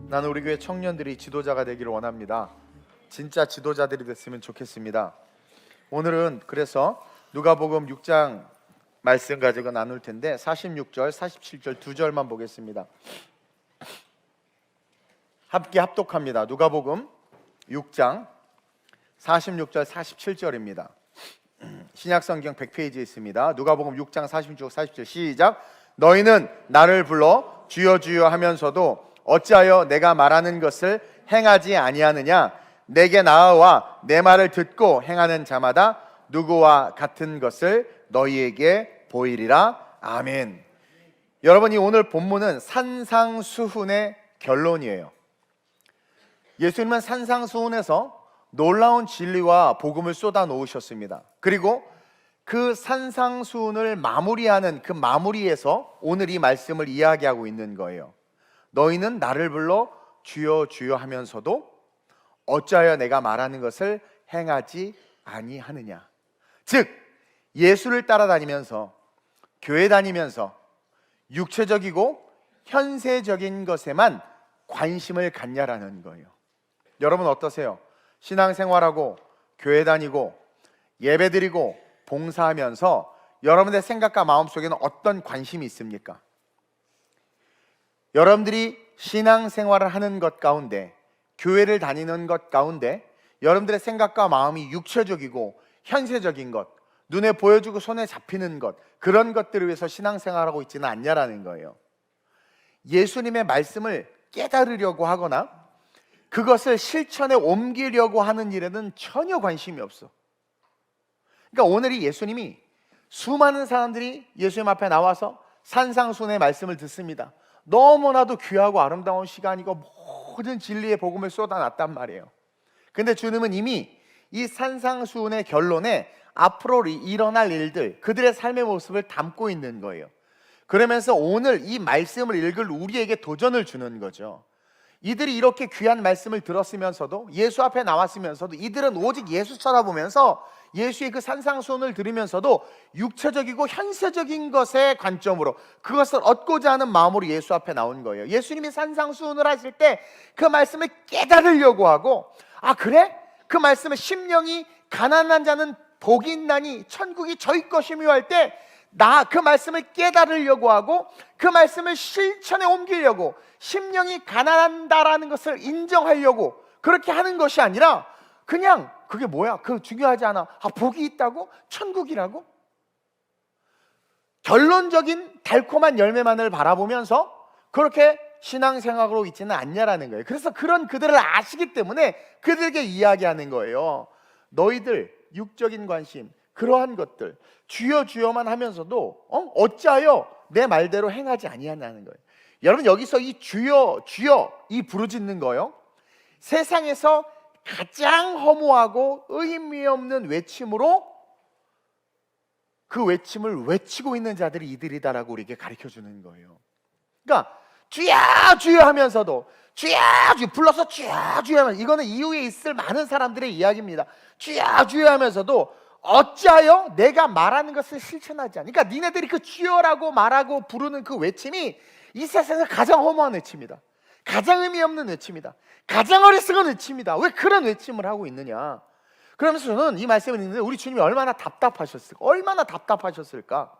나는 우리 교회 청년들이 지도자가 되기를 원합니다. 진짜 지도자들이 됐으면 좋겠습니다. 오늘은 그래서 누가복음 6장 말씀 가지고 나눌 텐데 46절, 47절 두 절만 보겠습니다. 함께 합독합니다. 누가복음 6장 46절, 47절입니다. 신약성경 100페이지에 있습니다. 누가복음 6장 46, 47 시작. 너희는 나를 불러 주여 주여 하면서도 어찌하여 내가 말하는 것을 행하지 아니하느냐? 내게 나아와 내 말을 듣고 행하는 자마다 누구와 같은 것을 너희에게 보이리라. 아멘. 여러분, 이 오늘 본문은 산상수훈의 결론이에요. 예수님은 산상수훈에서 놀라운 진리와 복음을 쏟아 놓으셨습니다. 그리고 그 산상수훈을 마무리하는 그 마무리에서 오늘 이 말씀을 이야기하고 있는 거예요. 너희는 나를 불러 주여 주여 하면서도 어찌하여 내가 말하는 것을 행하지 아니하느냐. 즉 예수를 따라다니면서 교회 다니면서 육체적이고 현세적인 것에만 관심을 갖냐라는 거예요. 여러분 어떠세요? 신앙생활하고 교회 다니고 예배드리고 봉사하면서 여러분의 생각과 마음속에는 어떤 관심이 있습니까? 여러분들이 신앙생활을 하는 것 가운데, 교회를 다니는 것 가운데 여러분들의 생각과 마음이 육체적이고 현세적인 것, 눈에 보여주고 손에 잡히는 것, 그런 것들을 위해서 신앙생활하고 있지는 않냐라는 거예요. 예수님의 말씀을 깨달으려고 하거나 그것을 실천에 옮기려고 하는 일에는 전혀 관심이 없어. 그러니까 오늘 이 예수님이 수많은 사람들이 예수님 앞에 나와서 산상수훈의 말씀을 듣습니다. 너무나도 귀하고 아름다운 시간이고 모든 진리의 복음을 쏟아놨단 말이에요. 근데 주님은 이미 이 산상수훈의 결론에 앞으로 일어날 일들, 그들의 삶의 모습을 담고 있는 거예요. 그러면서 오늘 이 말씀을 읽을 우리에게 도전을 주는 거죠. 이들이 이렇게 귀한 말씀을 들었으면서도, 예수 앞에 나왔으면서도 이들은 오직 예수 쳐다보면서 예수의 그 산상수훈을 들으면서도 육체적이고 현세적인 것의 관점으로 그것을 얻고자 하는 마음으로 예수 앞에 나온 거예요. 예수님이 산상수훈을 하실 때 그 말씀을 깨달으려고 하고, 아 그래? 그 말씀을 심령이 가난한 자는 복이 있나니 천국이 저희 것이며 할 때 나 그 말씀을 깨달으려고 하고 그 말씀을 실천에 옮기려고, 심령이 가난한다라는 것을 인정하려고 그렇게 하는 것이 아니라 그냥 그게 뭐야? 그거 중요하지 않아. 아, 복이 있다고? 천국이라고? 결론적인 달콤한 열매만을 바라보면서 그렇게 신앙생활로 있지는 않냐라는 거예요. 그래서 그런 그들을 아시기 때문에 그들에게 이야기하는 거예요. 너희들 육적인 관심, 그러한 것들 주여 주여만 하면서도 어찌하여 내 말대로 행하지 아니하냐는 거예요. 여러분 여기서 이 주여 주여 이 부르짖는 거요, 세상에서 가장 허무하고 의미 없는 외침으로 그 외침을 외치고 있는 자들이 이들이다라고 우리에게 가르쳐 주는 거예요. 그러니까 주여 주여 하면서도 주여 주여 불러서 주여 주여 하면서, 이거는 이후에 있을 많은 사람들의 이야기입니다. 주여 주여 하면서도 어찌하여 내가 말하는 것을 실천하지 않니? 그러니까 니네들이 그 주여라고 말하고 부르는 그 외침이 이 세상에서 가장 허무한 외침이다. 가장 의미 없는 외침이다. 가장 어리석은 외침이다. 왜 그런 외침을 하고 있느냐? 그러면서 저는 이 말씀을 읽는데 우리 주님이 얼마나 답답하셨을까? 얼마나 답답하셨을까?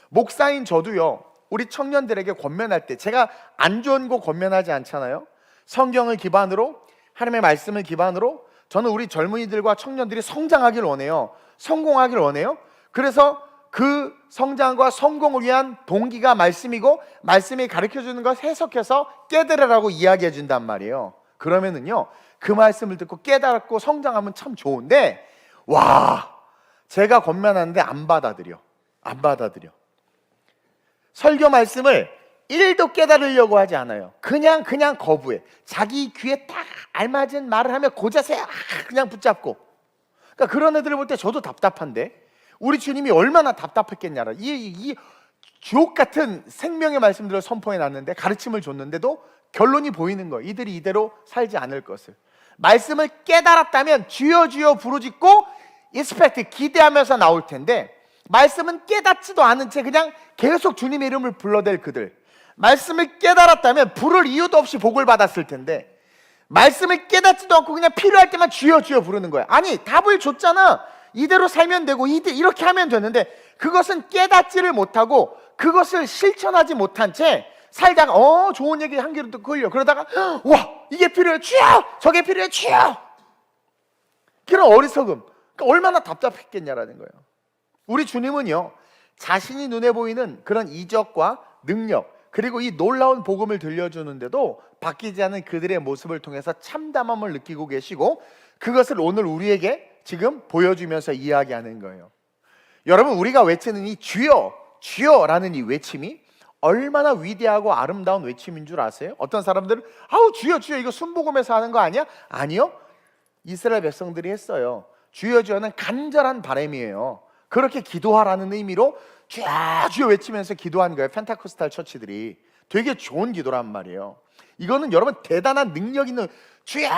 목사인 저도요, 우리 청년들에게 권면할 때 제가 안 좋은 거 권면하지 않잖아요. 성경을 기반으로, 하나님의 말씀을 기반으로 저는 우리 젊은이들과 청년들이 성장하길 원해요. 성공하길 원해요. 그래서 그 성장과 성공을 위한 동기가 말씀이고, 말씀이 가르쳐주는 것 해석해서 깨달으라고 이야기해 준단 말이에요. 그러면은요, 그 말씀을 듣고 깨달았고 성장하면 참 좋은데, 와, 제가 권면하는데 안 받아들여. 설교 말씀을 1도 깨달으려고 하지 않아요. 그냥 거부해. 자기 귀에 딱 알맞은 말을 하면 고자세 그냥 붙잡고. 그러니까 그런 애들을 볼 때 저도 답답한데, 우리 주님이 얼마나 답답했겠냐라. 이 주옥 같은 생명의 말씀들을 선포해 놨는데, 가르침을 줬는데도 결론이 보이는 거예요. 이들이 이대로 살지 않을 것을. 말씀을 깨달았다면 주여 주여 부르짖고 expect, 기대하면서 나올 텐데, 말씀은 깨닫지도 않은 채 그냥 계속 주님의 이름을 불러댈 그들, 말씀을 깨달았다면 부를 이유도 없이 복을 받았을 텐데 말씀을 깨닫지도 않고 그냥 필요할 때만 주여 주여 부르는 거야. 아니, 답을 줬잖아. 이대로 살면 되고 이렇게 하면 되는데 그것은 깨닫지를 못하고 그것을 실천하지 못한 채 살다가 좋은 얘기 한 귀로 듣고 흘려. 그러다가 와, 이게 필요해 주여, 저게 필요해 주여. 그런 어리석음. 그러니까 얼마나 답답했겠냐라는 거예요. 우리 주님은요, 자신이 눈에 보이는 그런 이적과 능력 그리고 이 놀라운 복음을 들려주는데도 바뀌지 않은 그들의 모습을 통해서 참담함을 느끼고 계시고 그것을 오늘 우리에게 지금 보여주면서 이야기하는 거예요. 여러분, 우리가 외치는 이 주여 주여라는 이 외침이 얼마나 위대하고 아름다운 외침인 줄 아세요? 어떤 사람들은 아우 주여 주여 이거 순복음에서 하는 거 아니야? 아니요, 이스라엘 백성들이 했어요. 주여 주여는 간절한 바람이에요. 그렇게 기도하라는 의미로 주여 주여 외치면서 기도한 거예요. 펜타코스탈 처치들이. 되게 좋은 기도란 말이에요. 이거는 여러분 대단한 능력 있는 주여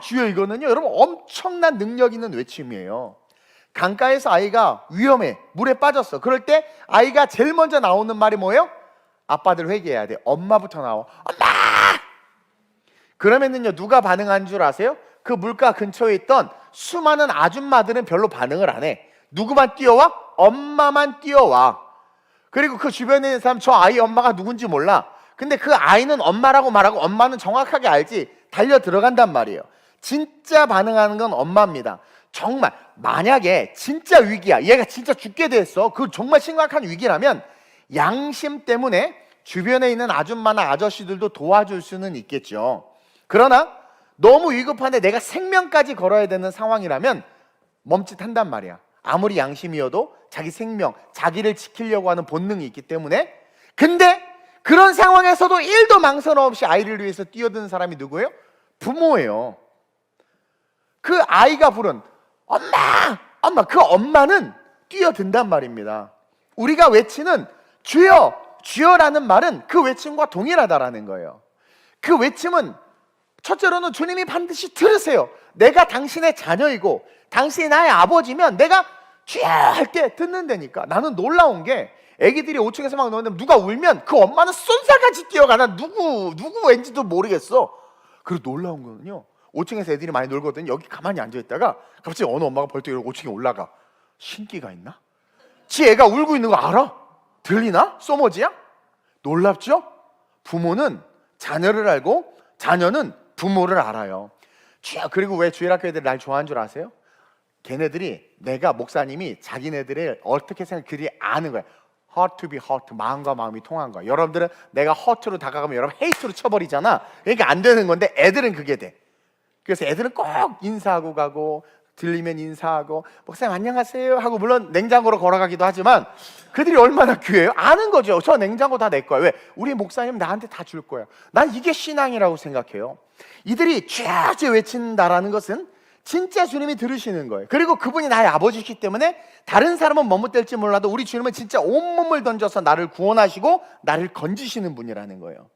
주여, 이거는요 여러분 엄청난 능력 있는 외침이에요. 강가에서 아이가 위험해, 물에 빠졌어. 그럴 때 아이가 제일 먼저 나오는 말이 뭐예요? 아빠들 회개해야 돼. 엄마부터 나와. 엄마! 그러면은요 누가 반응한 줄 아세요? 그 물가 근처에 있던 수많은 아줌마들은 별로 반응을 안 해. 누구만 뛰어와? 엄마만 뛰어와. 그리고 그 주변에 있는 사람 저 아이 엄마가 누군지 몰라. 근데 그 아이는 엄마라고 말하고 엄마는 정확하게 알지. 달려 들어간단 말이에요. 진짜 반응하는 건 엄마입니다. 정말 만약에 진짜 위기야, 얘가 진짜 죽게 됐어, 그 정말 심각한 위기라면 양심 때문에 주변에 있는 아줌마나 아저씨들도 도와줄 수는 있겠죠. 그러나 너무 위급한데 내가 생명까지 걸어야 되는 상황이라면 멈칫한단 말이야. 아무리 양심이어도 자기 생명, 자기를 지키려고 하는 본능이 있기 때문에. 근데 그런 상황에서도 1도 망설임 없이 아이를 위해서 뛰어드는 사람이 누구예요? 부모예요. 그 아이가 부른 엄마! 엄마! 그 엄마는 뛰어든단 말입니다. 우리가 외치는 주여! 주여라는 말은 그 외침과 동일하다라는 거예요. 그 외침은 첫째로는 주님이 반드시 들으세요. 내가 당신의 자녀이고 당신이 나의 아버지면 내가 주여 할 때 듣는다니까. 나는 놀라운 게 애기들이 5층에서 막 노는데 누가 울면 그 엄마는 쏜살같이 뛰어가. 난 누구 왠지도 모르겠어. 그리고 놀라운 거는요, 5층에서 애들이 많이 놀거든. 여기 가만히 앉아있다가 갑자기 어느 엄마가 벌떡 일어나고 5층에 올라가. 신기가 있나? 지 애가 울고 있는 거 알아? 들리나? 소머지야? 놀랍죠? 부모는 자녀를 알고 자녀는 부모를 알아요. 그리고 왜 주일학교 애들이 날 좋아하는 줄 아세요? 걔네들이, 내가 목사님이 자기네들을 어떻게 생각할지 아는 거야. heart to be heart, 마음과 마음이 통한 거야. 여러분들은 내가 heart로 다가가면 여러분 hate로 쳐버리잖아. 그러니까 안 되는 건데 애들은 그게 돼. 그래서 애들은 꼭 인사하고 가고, 들리면 인사하고, 목사님 안녕하세요 하고, 물론 냉장고로 걸어가기도 하지만 그들이 얼마나 귀해요? 아는 거죠. 저 냉장고 다 내 거야. 왜? 우리 목사님 나한테 다 줄 거야. 난 이게 신앙이라고 생각해요. 이들이 쥐쥐 외친다라는 것은 진짜 주님이 들으시는 거예요. 그리고 그분이 나의 아버지이기 때문에 다른 사람은 머뭇댈지 몰라도 우리 주님은 진짜 온몸을 던져서 나를 구원하시고 나를 건지시는 분이라는 거예요.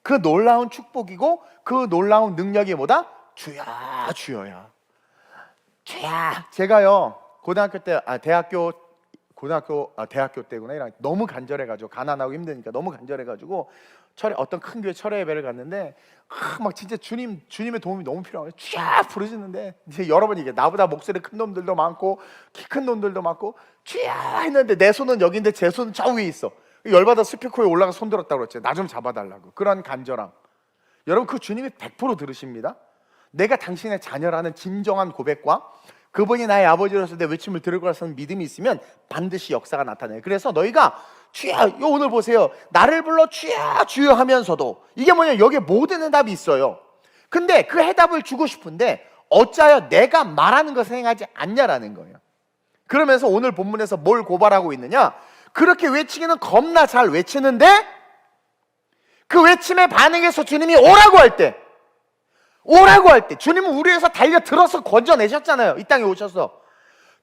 그 놀라운 축복이고 그 놀라운 능력이 뭐다? 주야 주여야. 주야. 제가요 고등학교 때 대학교 때구나. 너무 간절해가지고, 가난하고 힘드니까 너무 간절해가지고 어떤 큰 교회 철회 예배를 갔는데 막 진짜 주님의 도움이 너무 필요하고 주야 부르시는데, 이제 여러분이 이게 나보다 목소리 큰 놈들도 많고 키 큰 놈들도 많고 주야 했는데 내 손은 여기인데 제 손은 저 위에 있어. 열받아 스피커에 올라가 손 들었다고 그랬지. 나 좀 잡아달라고. 그런 간절함. 여러분, 그 주님이 100% 들으십니다. 내가 당신의 자녀라는 진정한 고백과 그분이 나의 아버지로서 내 외침을 들을 거라는 믿음이 있으면 반드시 역사가 나타나요. 그래서 너희가 주여, 오늘 보세요. 나를 불러 주여 주여 하면서도 이게 뭐냐, 여기에 모든 해답이 있어요. 근데 그 해답을 주고 싶은데 어찌하여 내가 말하는 것을 행하지 않냐라는 거예요. 그러면서 오늘 본문에서 뭘 고발하고 있느냐, 그렇게 외치기는 겁나 잘 외치는데 그 외침에 반응해서 주님이 오라고 할 때 주님은 우리 위해서 달려들어서 건져내셨잖아요. 이 땅에 오셔서.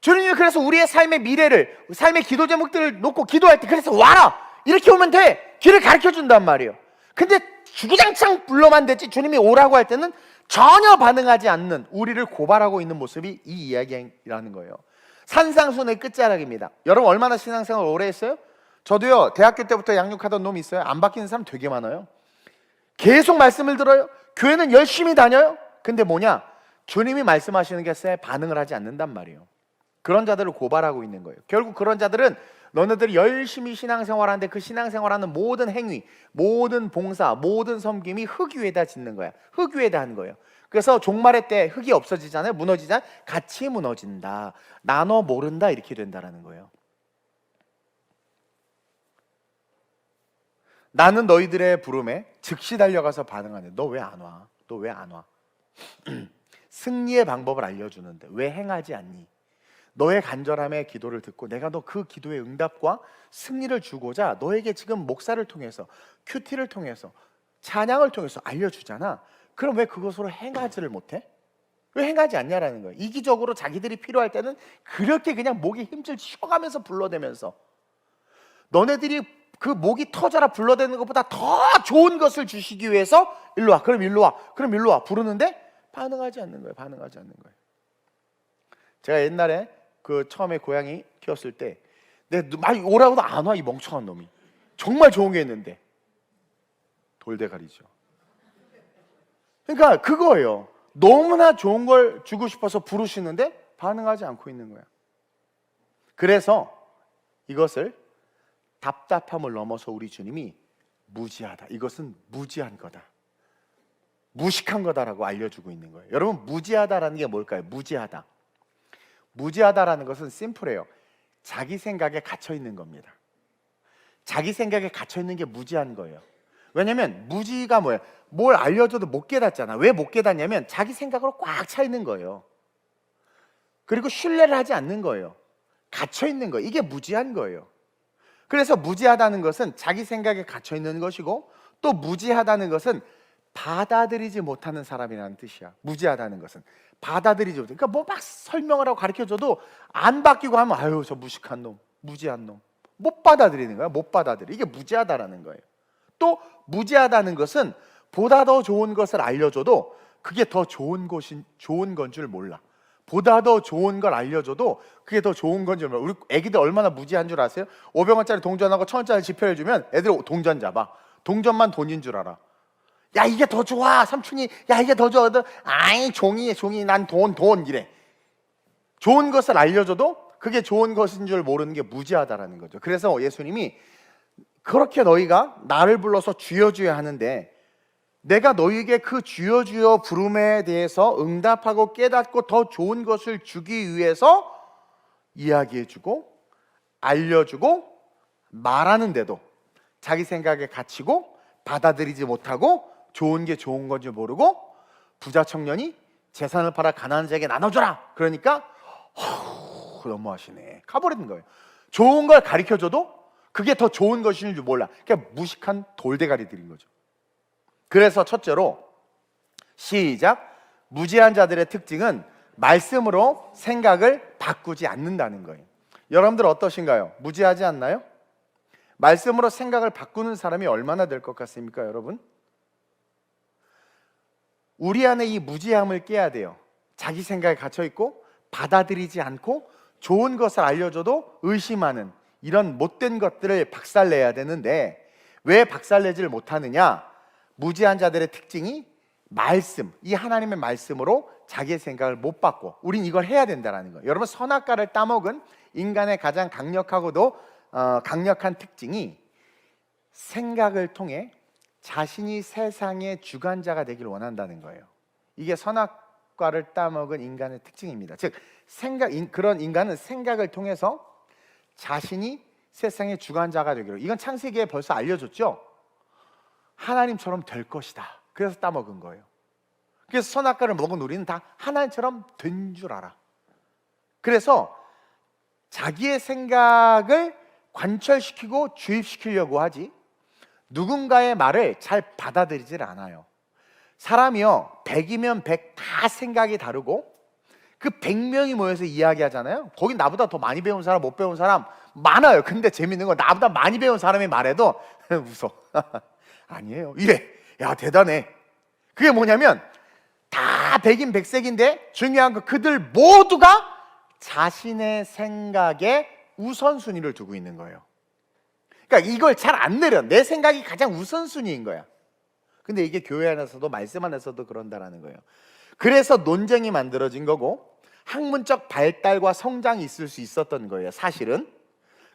주님이 그래서 우리의 삶의 미래를, 삶의 기도 제목들을 놓고 기도할 때 그래서 와라! 이렇게 오면 돼! 길을 가르쳐준단 말이에요. 근데 주구장창 불러만 되지 주님이 오라고 할 때는 전혀 반응하지 않는 우리를 고발하고 있는 모습이 이 이야기라는 거예요. 산상수훈의 끝자락입니다. 여러분 얼마나 신앙생활 오래 했어요? 저도요, 대학교 때부터 양육하던 놈이 있어요. 안 바뀌는 사람 되게 많아요. 계속 말씀을 들어요. 교회는 열심히 다녀요. 근데 뭐냐? 주님이 말씀하시는 것에 반응을 하지 않는단 말이에요. 그런 자들을 고발하고 있는 거예요. 결국 그런 자들은 너네들이 열심히 신앙생활하는데 그 신앙생활하는 모든 행위, 모든 봉사, 모든 섬김이 흙 위에다 짓는 거야. 흙 위에다 하는 거예요. 그래서 종말의 때 흙이 없어지잖아요. 무너지잖아요. 같이 무너진다. 나눠 모른다. 이렇게 된다라는 거예요. 나는 너희들의 부름에 즉시 달려가서 반응하네. 너 왜 안 와? 너 왜 안 와? 승리의 방법을 알려주는데 왜 행하지 않니? 너의 간절함의 기도를 듣고 내가 너 그 기도의 응답과 승리를 주고자 너에게 지금 목사를 통해서, 큐티를 통해서, 찬양을 통해서 알려주잖아. 그럼 왜 그것으로 행하지를 못해? 왜 행하지 않냐라는 거예요. 이기적으로 자기들이 필요할 때는 그렇게 그냥 목에 힘줄 쉬어가면서 불러대면서, 너네들이 그 목이 터져라 불러대는 것보다 더 좋은 것을 주시기 위해서 일로 와, 그럼 일로 와, 그럼 일로 와 부르는데 반응하지 않는 거예요. 반응하지 않는 거예요. 제가 옛날에 그 처음에 고양이 키웠을 때 내가 많이 오라고도 안 와. 이 멍청한 놈이 정말 좋은 게 있는데 돌대가리죠. 그러니까 그거예요. 너무나 좋은 걸 주고 싶어서 부르시는데 반응하지 않고 있는 거야. 그래서 이것을 답답함을 넘어서 우리 주님이 무지하다, 이것은 무지한 거다, 무식한 거다라고 알려주고 있는 거예요. 여러분, 무지하다라는 게 뭘까요? 무지하다. 무지하다라는 것은 심플해요. 자기 생각에 갇혀 있는 겁니다. 자기 생각에 갇혀 있는 게 무지한 거예요. 왜냐면 무지가 뭐예요? 뭘 알려줘도 못 깨닫잖아. 왜 못 깨닫냐면 자기 생각으로 꽉 차 있는 거예요. 그리고 신뢰를 하지 않는 거예요. 갇혀 있는 거예요. 이게 무지한 거예요. 그래서 무지하다는 것은 자기 생각에 갇혀 있는 것이고, 또 무지하다는 것은 받아들이지 못하는 사람이라는 뜻이야. 무지하다는 것은 받아들이지 못해. 그러니까 뭐 막 설명을 하고 가르쳐줘도 안 바뀌고 하면 아유 저 무식한 놈, 무지한 놈, 못 받아들이는 거야. 못 받아들여. 이게 무지하다라는 거예요. 또 무지하다는 것은 보다 더 좋은 것을 알려줘도 그게 더 좋은 건 줄 몰라. 보다 더 좋은 걸 알려줘도 그게 더 좋은 건 줄 몰라. 우리 애기들 얼마나 무지한 줄 아세요? 500원짜리 동전하고 1000원짜리 지폐해주면 애들 동전 잡아. 동전만 돈인 줄 알아. 야 이게 더 좋아 삼촌이, 야 이게 더 좋아. 아이 종이 난 돈 이래. 좋은 것을 알려줘도 그게 좋은 것인 줄 모르는 게 무지하다라는 거죠. 그래서 예수님이 그렇게 너희가 나를 불러서 주여 주여 하는데 내가 너희에게 그 주여 주여 부름에 대해서 응답하고 깨닫고 더 좋은 것을 주기 위해서 이야기해주고 알려주고 말하는데도 자기 생각에 갇히고 받아들이지 못하고 좋은 게 좋은 건지 모르고, 부자 청년이 재산을 팔아 가난한 자에게 나눠줘라 그러니까 너무하시네 가버리는 거예요. 좋은 걸 가르쳐줘도 그게 더 좋은 것인 줄 몰라. 그러니까 무식한 돌대가리들인 거죠. 그래서 첫째로 시작, 무지한 자들의 특징은 말씀으로 생각을 바꾸지 않는다는 거예요. 여러분들 어떠신가요? 무지하지 않나요? 말씀으로 생각을 바꾸는 사람이 얼마나 될 것 같습니까, 여러분? 우리 안에 이 무지함을 깨야 돼요. 자기 생각에 갇혀있고 받아들이지 않고 좋은 것을 알려줘도 의심하는 이런 못된 것들을 박살내야 되는데 왜 박살내지를 못하느냐? 무지한 자들의 특징이 말씀, 이 하나님의 말씀으로 자기의 생각을 못 바꿔. 우린 이걸 해야 된다는 거예요. 여러분, 선악과를 따먹은 인간의 가장 강력하고도 강력한 특징이 생각을 통해 자신이 세상의 주관자가 되길 원한다는 거예요. 이게 선악과를 따먹은 인간의 특징입니다. 즉 그런 인간은 생각을 통해서 자신이 세상의 주관자가 되기로, 이건 창세기에 벌써 알려줬죠. 하나님처럼 될 것이다. 그래서 따먹은 거예요. 그래서 선악과를 먹은 우리는 다 하나님처럼 된 줄 알아. 그래서 자기의 생각을 관철시키고 주입시키려고 하지 누군가의 말을 잘 받아들이질 않아요. 사람이요 100이면 100 다 생각이 다르고 그 100명이 모여서 이야기하잖아요. 거긴 나보다 더 많이 배운 사람, 못 배운 사람 많아요. 근데 재밌는 건 나보다 많이 배운 사람이 말해도 웃어. 아니에요 이래. 야 대단해. 그게 뭐냐면 다 100인 100색인데 중요한 건 그들 모두가 자신의 생각에 우선순위를 두고 있는 거예요. 그러니까 이걸 잘 안 내려. 내 생각이 가장 우선순위인 거야. 근데 이게 교회 안에서도 말씀 안에서도 그런다라는 거예요. 그래서 논쟁이 만들어진 거고 학문적 발달과 성장이 있을 수 있었던 거예요, 사실은.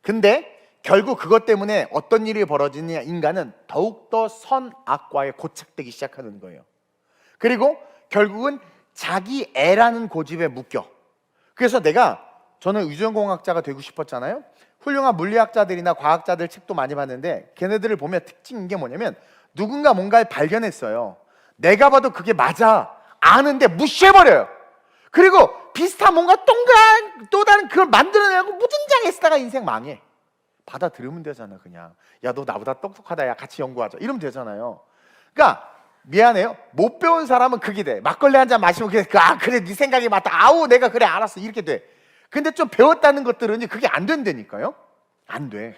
근데 결국 그것 때문에 어떤 일이 벌어지느냐, 인간은 더욱더 선악과에 고착되기 시작하는 거예요. 그리고 결국은 자기 애라는 고집에 묶여. 그래서 저는 유전공학자가 되고 싶었잖아요. 훌륭한 물리학자들이나 과학자들 책도 많이 봤는데 걔네들을 보면 특징인 게 뭐냐면 누군가 뭔가를 발견했어요. 내가 봐도 그게 맞아 아는데 무시해버려요. 그리고 비슷한 뭔가 또 다른 그걸 만들어내고 무진장에 쓰다가 인생 망해. 받아들으면 되잖아. 그냥 야, 너 나보다 똑똑하다, 야 같이 연구하자, 이러면 되잖아요. 그러니까 미안해요, 못 배운 사람은 그게 돼. 막걸리 한 잔 마시면 그래 네 생각이 맞다, 아우 내가 그래 알았어, 이렇게 돼. 근데 좀 배웠다는 것들은 그게 안 된다니까요. 안 돼.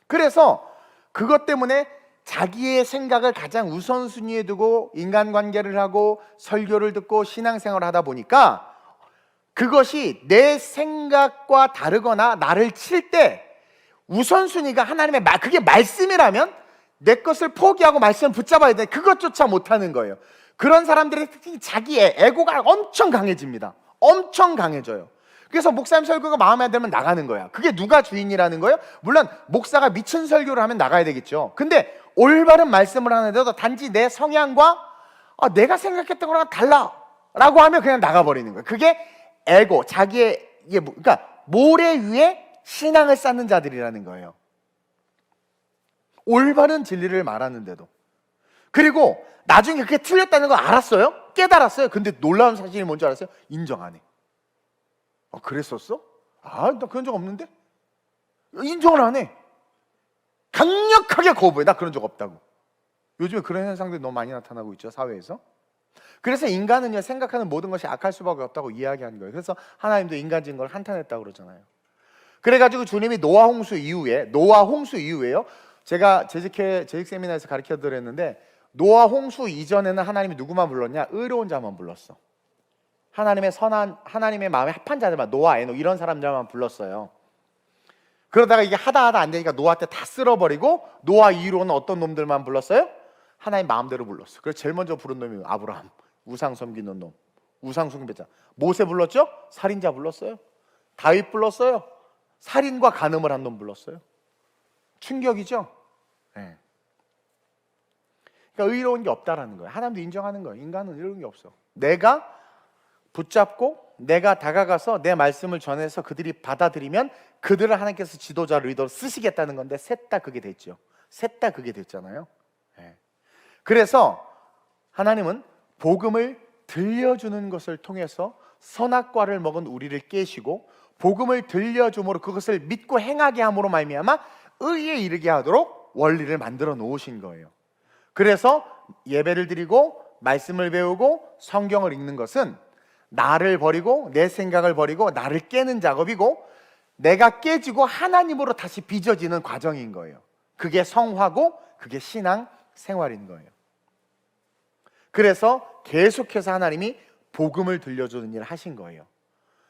그래서 그것 때문에 자기의 생각을 가장 우선순위에 두고 인간관계를 하고 설교를 듣고 신앙생활을 하다 보니까 그것이 내 생각과 다르거나 나를 칠 때 우선순위가 하나님의 그게 말씀이라면 내 것을 포기하고 말씀을 붙잡아야 돼. 그것조차 못하는 거예요. 그런 사람들의 특히 자기의 에고가 엄청 강해집니다. 엄청 강해져요. 그래서 목사님 설교가 마음에 안 들면 나가는 거야. 그게 누가 주인이라는 거예요? 물론 목사가 미친 설교를 하면 나가야 되겠죠. 근데 올바른 말씀을 하는데도 단지 내 성향과 내가 생각했던 거랑 달라 라고 하면 그냥 나가버리는 거예요. 그게 에고, 자기의, 그러니까 모래 위에 신앙을 쌓는 자들이라는 거예요. 올바른 진리를 말하는데도. 그리고 나중에 그게 틀렸다는 거 알았어요? 깨달았어요? 근데 놀라운 사실이 뭔지 알았어요? 인정 안 해. 그랬었어? 나 그런 적 없는데? 인정을 안 해. 강력하게 거부해. 나 그런 적 없다고. 요즘에 그런 현상들이 너무 많이 나타나고 있죠, 사회에서. 그래서 인간은요, 생각하는 모든 것이 악할 수밖에 없다고 이야기하는 거예요. 그래서 하나님도 인간적인 걸 한탄했다고 그러잖아요. 그래가지고 주님이 노아 홍수 이후에요, 제가 재직 세미나에서 가르쳐 드렸는데, 노아 홍수 이전에는 하나님이 누구만 불렀냐? 의로운 자만 불렀어. 하나님의 마음에 합한 자들만, 노아, 에녹 이런 사람들만 불렀어요. 그러다가 이게 하다 안 되니까 노아 때 다 쓸어버리고 노아 이후로는 어떤 놈들만 불렀어요? 하나님 마음대로 불렀어. 그래서 제일 먼저 부른 놈이 아브라함, 우상 섬기는 놈, 우상 숭배자. 모세 불렀죠? 살인자 불렀어요. 다윗 불렀어요. 살인과 간음을 한 놈 불렀어요. 충격이죠? 네. 그러니까 의로운 게 없다라는 거예요. 하나님도 인정하는 거예요. 인간은 의로운 게 없어. 내가 붙잡고 내가 다가가서 내 말씀을 전해서 그들이 받아들이면 그들을 하나님께서 지도자, 리더로 쓰시겠다는 건데 셋 다 그게 됐죠. 셋 다 그게 됐잖아요. 네. 그래서 하나님은 복음을 들려주는 것을 통해서 선악과를 먹은 우리를 깨시고 복음을 들려줌으로 그것을 믿고 행하게 함으로 말미암아 의에 이르게 하도록 원리를 만들어 놓으신 거예요. 그래서 예배를 드리고 말씀을 배우고 성경을 읽는 것은 나를 버리고 내 생각을 버리고 나를 깨는 작업이고 내가 깨지고 하나님으로 다시 빚어지는 과정인 거예요. 그게 성화고 그게 신앙 생활인 거예요. 그래서 계속해서 하나님이 복음을 들려주는 일을 하신 거예요.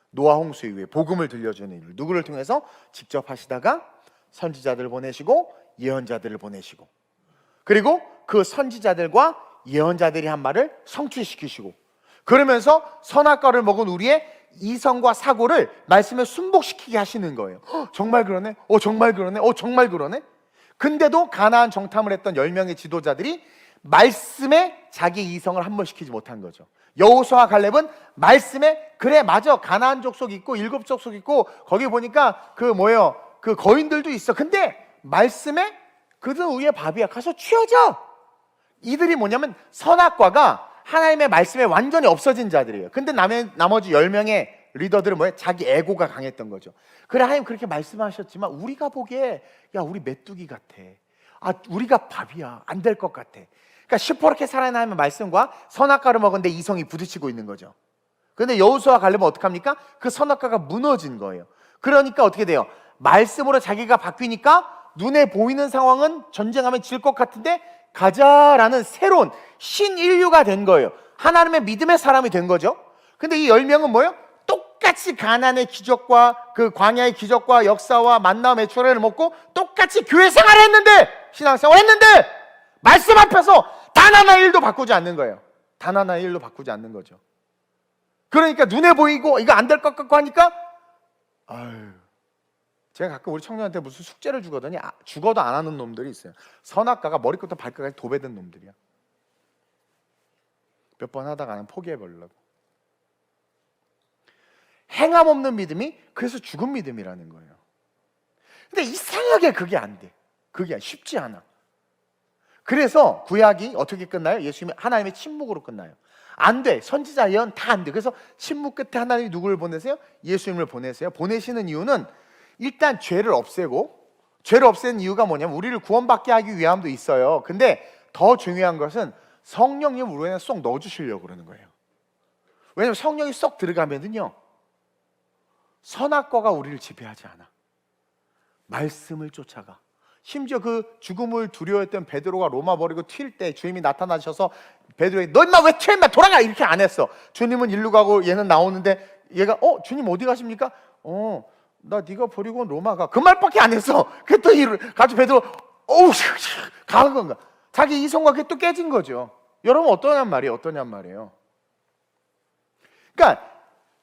노아 홍수 이후에 복음을 들려주는 일을 누구를 통해서? 직접 하시다가 선지자들을 보내시고 예언자들을 보내시고, 그리고 그 선지자들과 예언자들이 한 말을 성취시키시고, 그러면서 선악과를 먹은 우리의 이성과 사고를 말씀에 순복시키게 하시는 거예요. 정말 그러네? 정말 그러네? 정말 그러네? 근데도 가나안 정탐을 했던 10명의 지도자들이 말씀에 자기 이성을 함몰시키지 못한 거죠. 여호수아와 갈렙은 말씀에 그래 맞아, 가나안 족속 있고 7 족속 있고 거기 보니까 그 거인들도 있어. 근데 말씀에 그들은 우리의 밥이야, 가서 취하자. 이들이 뭐냐면 선악과가 하나님의 말씀에 완전히 없어진 자들이에요. 근데 나머지 10명의 리더들은 뭐예요? 자기 에고가 강했던 거죠. 그래, 하나님 그렇게 말씀하셨지만 우리가 보기에 야, 우리 메뚜기 같아. 우리가 밥이야. 안 될 것 같아. 그러니까 시퍼렇게 살아야 하나님의 말씀과 선악과를 먹은데 이성이 부딪히고 있는 거죠. 그런데 여호수아와 갈렙은 어떡합니까? 그 선악과가 무너진 거예요. 그러니까 어떻게 돼요? 말씀으로 자기가 바뀌니까 눈에 보이는 상황은 전쟁하면 질 것 같은데 가자라는 새로운 신인류가 된 거예요. 하나님의 믿음의 사람이 된 거죠. 근데 이 10명은 뭐예요? 똑같이 가나안의 기적과 그 광야의 기적과 역사와 만나와 메추라를 먹고 똑같이 교회 생활을 했는데, 신앙생활 했는데 말씀 앞에서 단 하나 일도 바꾸지 않는 거예요. 단 하나 일도 바꾸지 않는 거죠. 그러니까 눈에 보이고 이거 안 될 것 같고 하니까, 아유, 제가 가끔 우리 청년한테 무슨 숙제를 주거든요. 죽어도 안 하는 놈들이 있어요. 선악과가 머리부터 발끝까지 도배된 놈들이야. 몇 번 하다가는 포기해버리려고. 행함 없는 믿음이 그래서 죽은 믿음이라는 거예요. 근데 이상하게 그게 안 돼. 그게 쉽지 않아. 그래서 구약이 어떻게 끝나요? 예수님이 하나님의 침묵으로 끝나요. 안 돼. 선지자 예언 다 안 돼. 그래서 침묵 끝에 하나님이 누구를 보내세요? 예수님을 보내세요. 보내시는 이유는 일단 죄를 없애고, 죄를 없애는 이유가 뭐냐면 우리를 구원받게 하기 위함도 있어요. 근데 더 중요한 것은 성령님 우리에 쏙 넣어주시려고 그러는 거예요. 왜냐하면 성령이 쏙 들어가면은요, 선악과가 우리를 지배하지 않아. 말씀을 쫓아가. 심지어 그 죽음을 두려워했던 베드로가 로마 버리고 튈 때 주님이 나타나셔서 베드로에게 너 인마 왜 튀어 인마 돌아가 이렇게 안 했어. 주님은 일로 가고 얘는 나오는데 얘가 주님 어디 가십니까? 나 네가 버리고 온 로마 가. 그 말밖에 안 했어. 그랬더니 가지고 베드로 가는 건가. 자기 이성과 그게 또 깨진 거죠. 여러분 어떠냔 말이에요. 그러니까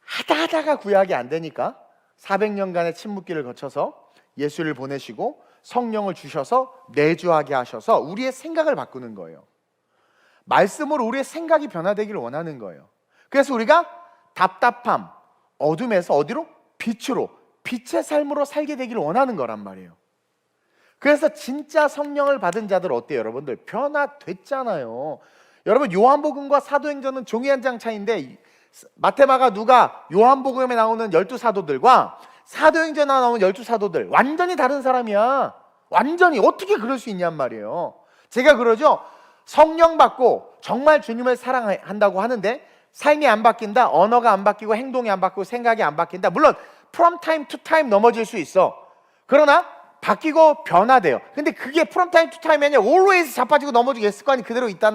하다가 구약이 안 되니까 400년간의 침묵기를 거쳐서 예수를 보내시고 성령을 주셔서 내주하게 하셔서 우리의 생각을 바꾸는 거예요. 말씀으로 우리의 생각이 변화되기를 원하는 거예요. 그래서 우리가 답답함, 어둠에서 어디로? 빛으로, 빛의 삶으로 살게 되기를 원하는 거란 말이에요. 그래서 진짜 성령을 받은 자들 어때요, 여러분들? 변화됐잖아요. 여러분 요한복음과 사도행전은 종이 한 장 차이인데 마태마가 누가 요한복음에 나오는 12사도들과 사도행전에 나오는 12사도들 완전히 다른 사람이야. 완전히. 어떻게 그럴 수 있냔 말이에요. 제가 그러죠. 성령 받고 정말 주님을 사랑한다고 하는데 삶이 안 바뀐다, 언어가 안 바뀌고 행동이 안 바뀌고 생각이 안 바뀐다. 물론 from time to time 넘어질 수 있어. 그러나 바뀌고 변화돼요. 근데 그게 from time to time이 아니라 always 자빠지고 넘어지고 습관이 그대로 있다.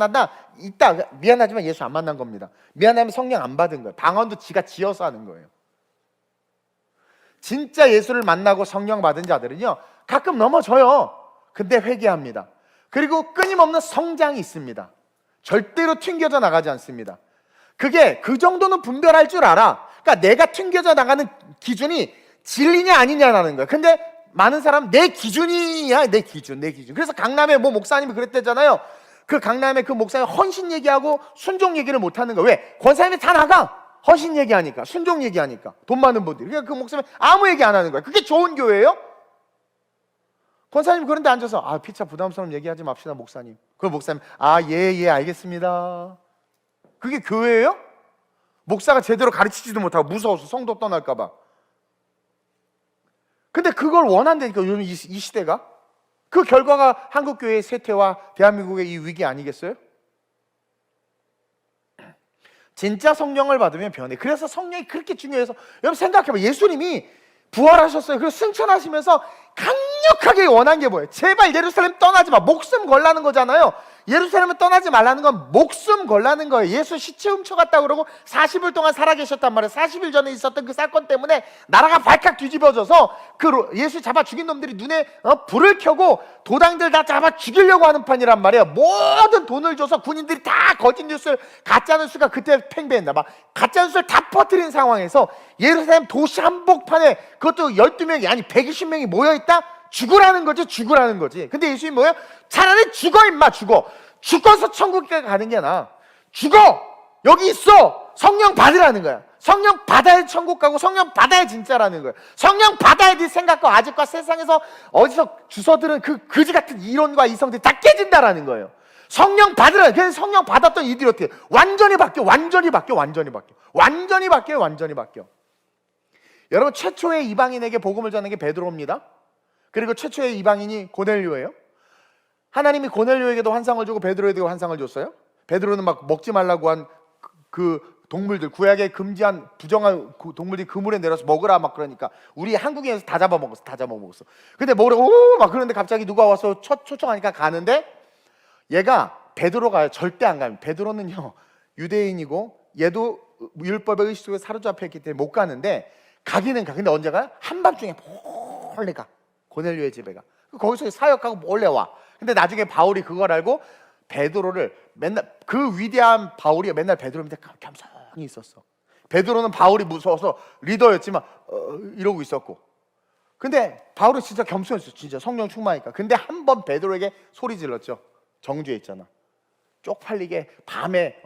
미안하지만 예수 안 만난 겁니다. 미안하면 성령 안 받은 거예요. 방언도 지가 지어서 하는 거예요. 진짜 예수를 만나고 성령 받은 자들은요 가끔 넘어져요. 근데 회개합니다. 그리고 끊임없는 성장이 있습니다. 절대로 튕겨져 나가지 않습니다. 그게 그 정도는 분별할 줄 알아. 그러니까 내가 튕겨져 나가는 기준이 진리냐 아니냐라는 거예요. 근데 많은 사람 내 기준이야. 내 기준. 그래서 강남의 목사님이 그랬대잖아요. 그 강남의 그 목사님 헌신 얘기하고 순종 얘기를 못하는 거예요. 왜? 권사님이 다 나가. 헌신 얘기하니까, 순종 얘기하니까, 돈 많은 분들이. 그러니까 그 목사님 아무 얘기 안 하는 거야. 그게 좋은 교회예요? 권사님 그런데 앉아서 피차 부담스러운 얘기하지 맙시다 목사님. 그 목사님 예 알겠습니다. 그게 교회예요? 목사가 제대로 가르치지도 못하고 무서워서 성도 떠날까 봐. 근데 그걸 원한다니까 요즘 이 시대가. 그 결과가 한국교회의 쇠퇴와 대한민국의 이 위기 아니겠어요? 진짜 성령을 받으면 변해. 그래서 성령이 그렇게 중요해서 여러분 생각해봐. 예수님이 부활하셨어요. 그래서 승천하시면서 강력하게 원한 게 뭐예요? 제발 예루살렘 떠나지 마. 목숨 걸라는 거잖아요. 예루살렘을 떠나지 말라는 건 목숨 걸라는 거예요. 예수 시체 훔쳐갔다 그러고 40일 동안 살아계셨단 말이에요. 40일 전에 있었던 그 사건 때문에 나라가 발칵 뒤집어져서 그 예수 잡아 죽인 놈들이 눈에 불을 켜고 도당들 다 잡아 죽이려고 하는 판이란 말이에요. 모든 돈을 줘서 군인들이 다 거짓 뉴스를, 가짜 뉴스가 그때 팽배했나 봐. 가짜 뉴스를 다 퍼뜨린 상황에서 예루살렘 도시 한복판에 그것도 12명이 아니 120명이 모여있다? 죽으라는 거지. 근데 예수님이 뭐예요? 차라리 죽어 임마. 죽어서 천국에 가는 게 나아. 죽어. 여기 있어. 성령 받으라는 거야. 성령 받아야 천국 가고 성령 받아야 진짜라는 거야. 성령 받아야 네 생각과 아직과 세상에서 어디서 주워들은 그 거지 같은 이론과 이성들이 다 깨진다라는 거예요. 성령 받으라. 그래서 성령 받았던 이들이 어떻게 완전히 바뀌어. 여러분 최초의 이방인에게 복음을 전하는 게 베드로입니다. 그리고 최초의 이방인이 고넬료예요. 하나님이 고넬료에게도 환상을 주고 베드로에게도 환상을 줬어요. 베드로는 막 먹지 말라고 한 그 동물들, 구약에 금지한 부정한 동물들이 그물에 내려서 먹으라 막 그러니까 우리 한국인에서 다 잡아먹었어. 근데 먹으라고 막 그러는데 갑자기 누가 와서 초청하니까 가는데 얘가 베드로가 절대 안 가요. 베드로는요 유대인이고 얘도 율법의 의식 속에 사로잡혀 있기 때문에 못 가는데 가기는 가. 근데 언제 가요? 한밤중에 몰래 가. 고넬료의 집에 가. 거기서 사역하고 몰래 와. 근데 나중에 바울이 그걸 알고 베드로를 맨날, 그 위대한 바울이 맨날 베드로 밑에 겸손히 있었어. 베드로는 바울이 무서워서 리더였지만 이러고 있었고, 근데 바울은 진짜 겸손했어. 진짜 성령 충만하니까. 근데 한 번 베드로에게 소리 질렀죠. 정주에 있잖아. 쪽팔리게 밤에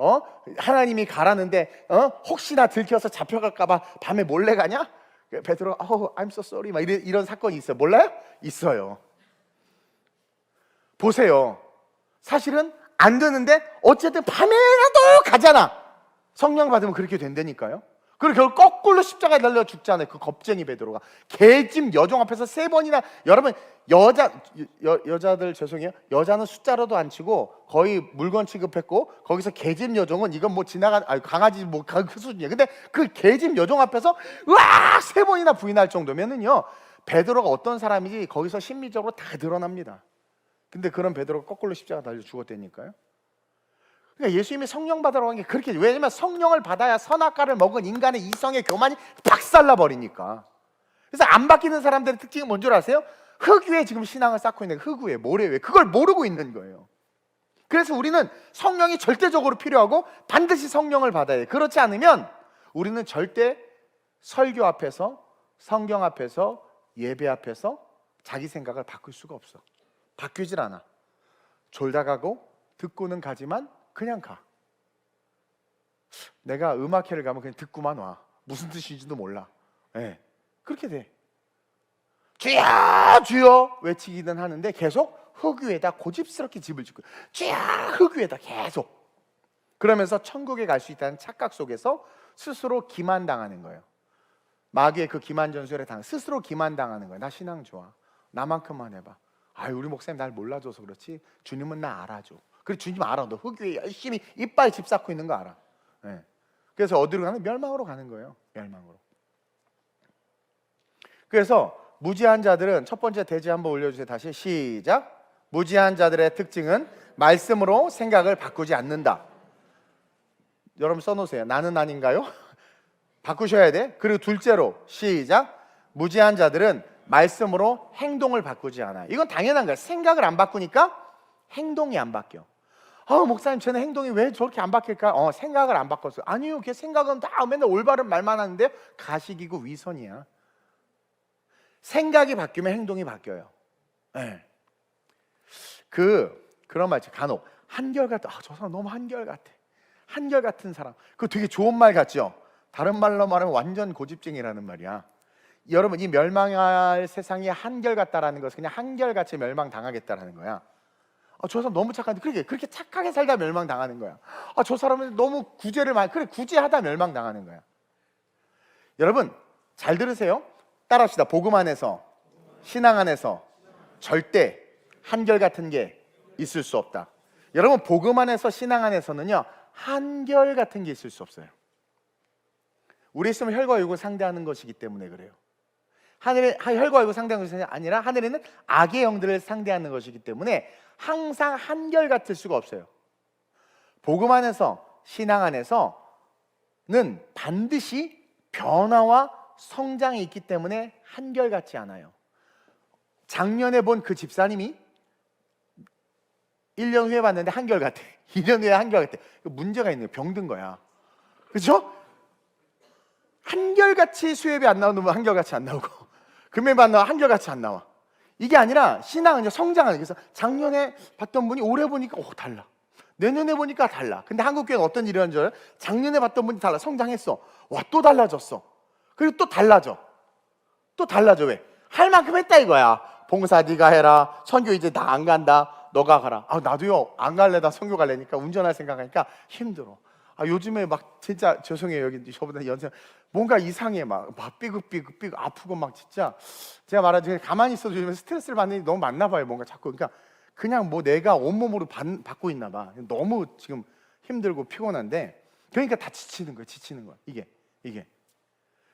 하나님이 가라는데 혹시나 들켜서 잡혀갈까 봐 밤에 몰래 가냐? 베드로가 I'm so sorry 막 이런 사건이 있어요. 몰라요? 있어요. 보세요. 사실은 안 되는데 어쨌든 밤에라도 가잖아. 성령 받으면 그렇게 된다니까요. 그리고 결국 거꾸로 십자가에 달려 죽잖아요. 그 겁쟁이 베드로가 개집 여종 앞에서 3번이나. 여러분 여자들 죄송해요. 여자는 숫자로도 안 치고 거의 물건 취급했고, 거기서 개집 여종은 이건 뭐 지나간 강아지 뭐 그 수준이에요. 근데 그 개집 여종 앞에서 으악 3번이나 부인할 정도면은요, 베드로가 어떤 사람인지 거기서 심리적으로 다 드러납니다. 근데 그런 베드로가 거꾸로 십자가 달려 죽었다니까요. 그러니까 예수님이 성령 받으러 간 게 그렇게, 왜냐면 성령을 받아야 선악과를 먹은 인간의 이성의 교만이 박살나 버리니까. 그래서 안 바뀌는 사람들의 특징이 뭔 줄 아세요? 흙 위에 지금 신앙을 쌓고 있는, 흙 위에, 모래 위에, 그걸 모르고 있는 거예요. 그래서 우리는 성령이 절대적으로 필요하고 반드시 성령을 받아야 돼. 그렇지 않으면 우리는 절대 설교 앞에서, 성경 앞에서, 예배 앞에서 자기 생각을 바꿀 수가 없어. 바뀌질 않아. 졸다 가고 듣고는 가지만 그냥 가. 내가 음악회를 가면 그냥 듣고만 와. 무슨 뜻인지도 몰라. 네. 그렇게 돼. 주여 주여 외치기는 하는데 계속 흙 위에다 고집스럽게 집을 짓고, 주여 흙 위에다 계속. 그러면서 천국에 갈 수 있다는 착각 속에서 스스로 기만당하는 거예요. 마귀의 그 기만전술에 스스로 기만당하는 거예요. 나 신앙 좋아. 나만큼만 해봐. 우리 목사님 날 몰라줘서 그렇지 주님은 나 알아줘. 그래, 주님 알아. 너 흙 위에 열심히 이빨 집 쌓고 있는 거 알아. 네. 그래서 어디로 가는? 멸망으로 가는 거예요. 멸망으로. 그래서 무지한 자들은, 첫 번째 대지 한번 올려주세요. 다시 시작. 무지한 자들의 특징은 말씀으로 생각을 바꾸지 않는다. 여러분 써놓으세요. 나는 아닌가요? 바꾸셔야 돼. 그리고 둘째로 시작. 무지한 자들은 말씀으로 행동을 바꾸지 않아요. 이건 당연한 거야. 생각을 안 바꾸니까 행동이 안 바뀌어. 목사님 쟤는 행동이 왜 저렇게 안 바뀔까? 생각을 안 바꿨어요. 아니요, 걔 생각은 다 맨날 올바른 말만 하는데 가식이고 위선이야. 생각이 바뀌면 행동이 바뀌어요. 네. 그런 말 있죠. 간혹 한결같다. 저 사람 너무 한결같아. 한결같은 사람. 그거 되게 좋은 말 같죠? 다른 말로 말하면 완전 고집쟁이라는 말이야. 여러분, 이 멸망할 세상이 한결같다라는 것은 그냥 한결같이 멸망당하겠다라는 거야. 저 사람 너무 착한데 그렇게 착하게 살다 멸망당하는 거야. 저 사람은 너무 구제를 많이, 그래 구제하다 멸망당하는 거야. 여러분 잘 들으세요. 따라합시다. 복음 안에서, 신앙 안에서 절대 한결같은 게 있을 수 없다. 여러분 복음 안에서, 신앙 안에서는요 한결같은 게 있을 수 없어요. 우리 있으면 혈과 육을 상대하는 것이기 때문에 그래요. 하늘의 혈과 육을 상대하는 것이 아니라 하늘에는 악의 영들을 상대하는 것이기 때문에 항상 한결같을 수가 없어요. 복음 안에서, 신앙 안에서는 반드시 변화와 성장이 있기 때문에 한결같지 않아요. 작년에 본 그 집사님이 1년 후에 봤는데 한결같아. 2년 후에 한결같아. 문제가 있는 거야. 병든 거야. 그렇죠? 한결같이 수협이 안 나오면 한결같이 안 나오고, 금액이 안 나와 한결같이 안 나와. 이게 아니라 신앙은 성장하는. 그래서 작년에 봤던 분이 올해 보니까 달라. 내년에 보니까 달라. 근데 한국교회는 어떤 일이 하는 줄 알아요? 작년에 봤던 분이 달라. 성장했어. 또 달라졌어. 그리고 또 달라져. 또 달라져. 왜? 할 만큼 했다 이거야. 봉사 네가 해라. 선교 이제 나 안 간다. 너가 가라. 나도요 안 갈래다. 선교 갈래니까 운전할 생각하니까 힘들어. 요즘에 막 진짜 죄송해요. 여기 저보다 연세 뭔가 이상해. 막 삐걱삐걱 아프고 막 진짜 제가 말하자면 가만히 있어도 요즘에 스트레스를 받는 일이 너무 많나 봐요. 뭔가 자꾸 그러니까 그냥 뭐 내가 온몸으로 받고 있나 봐. 너무 지금 힘들고 피곤한데 그러니까 다 지치는 거야. 이게.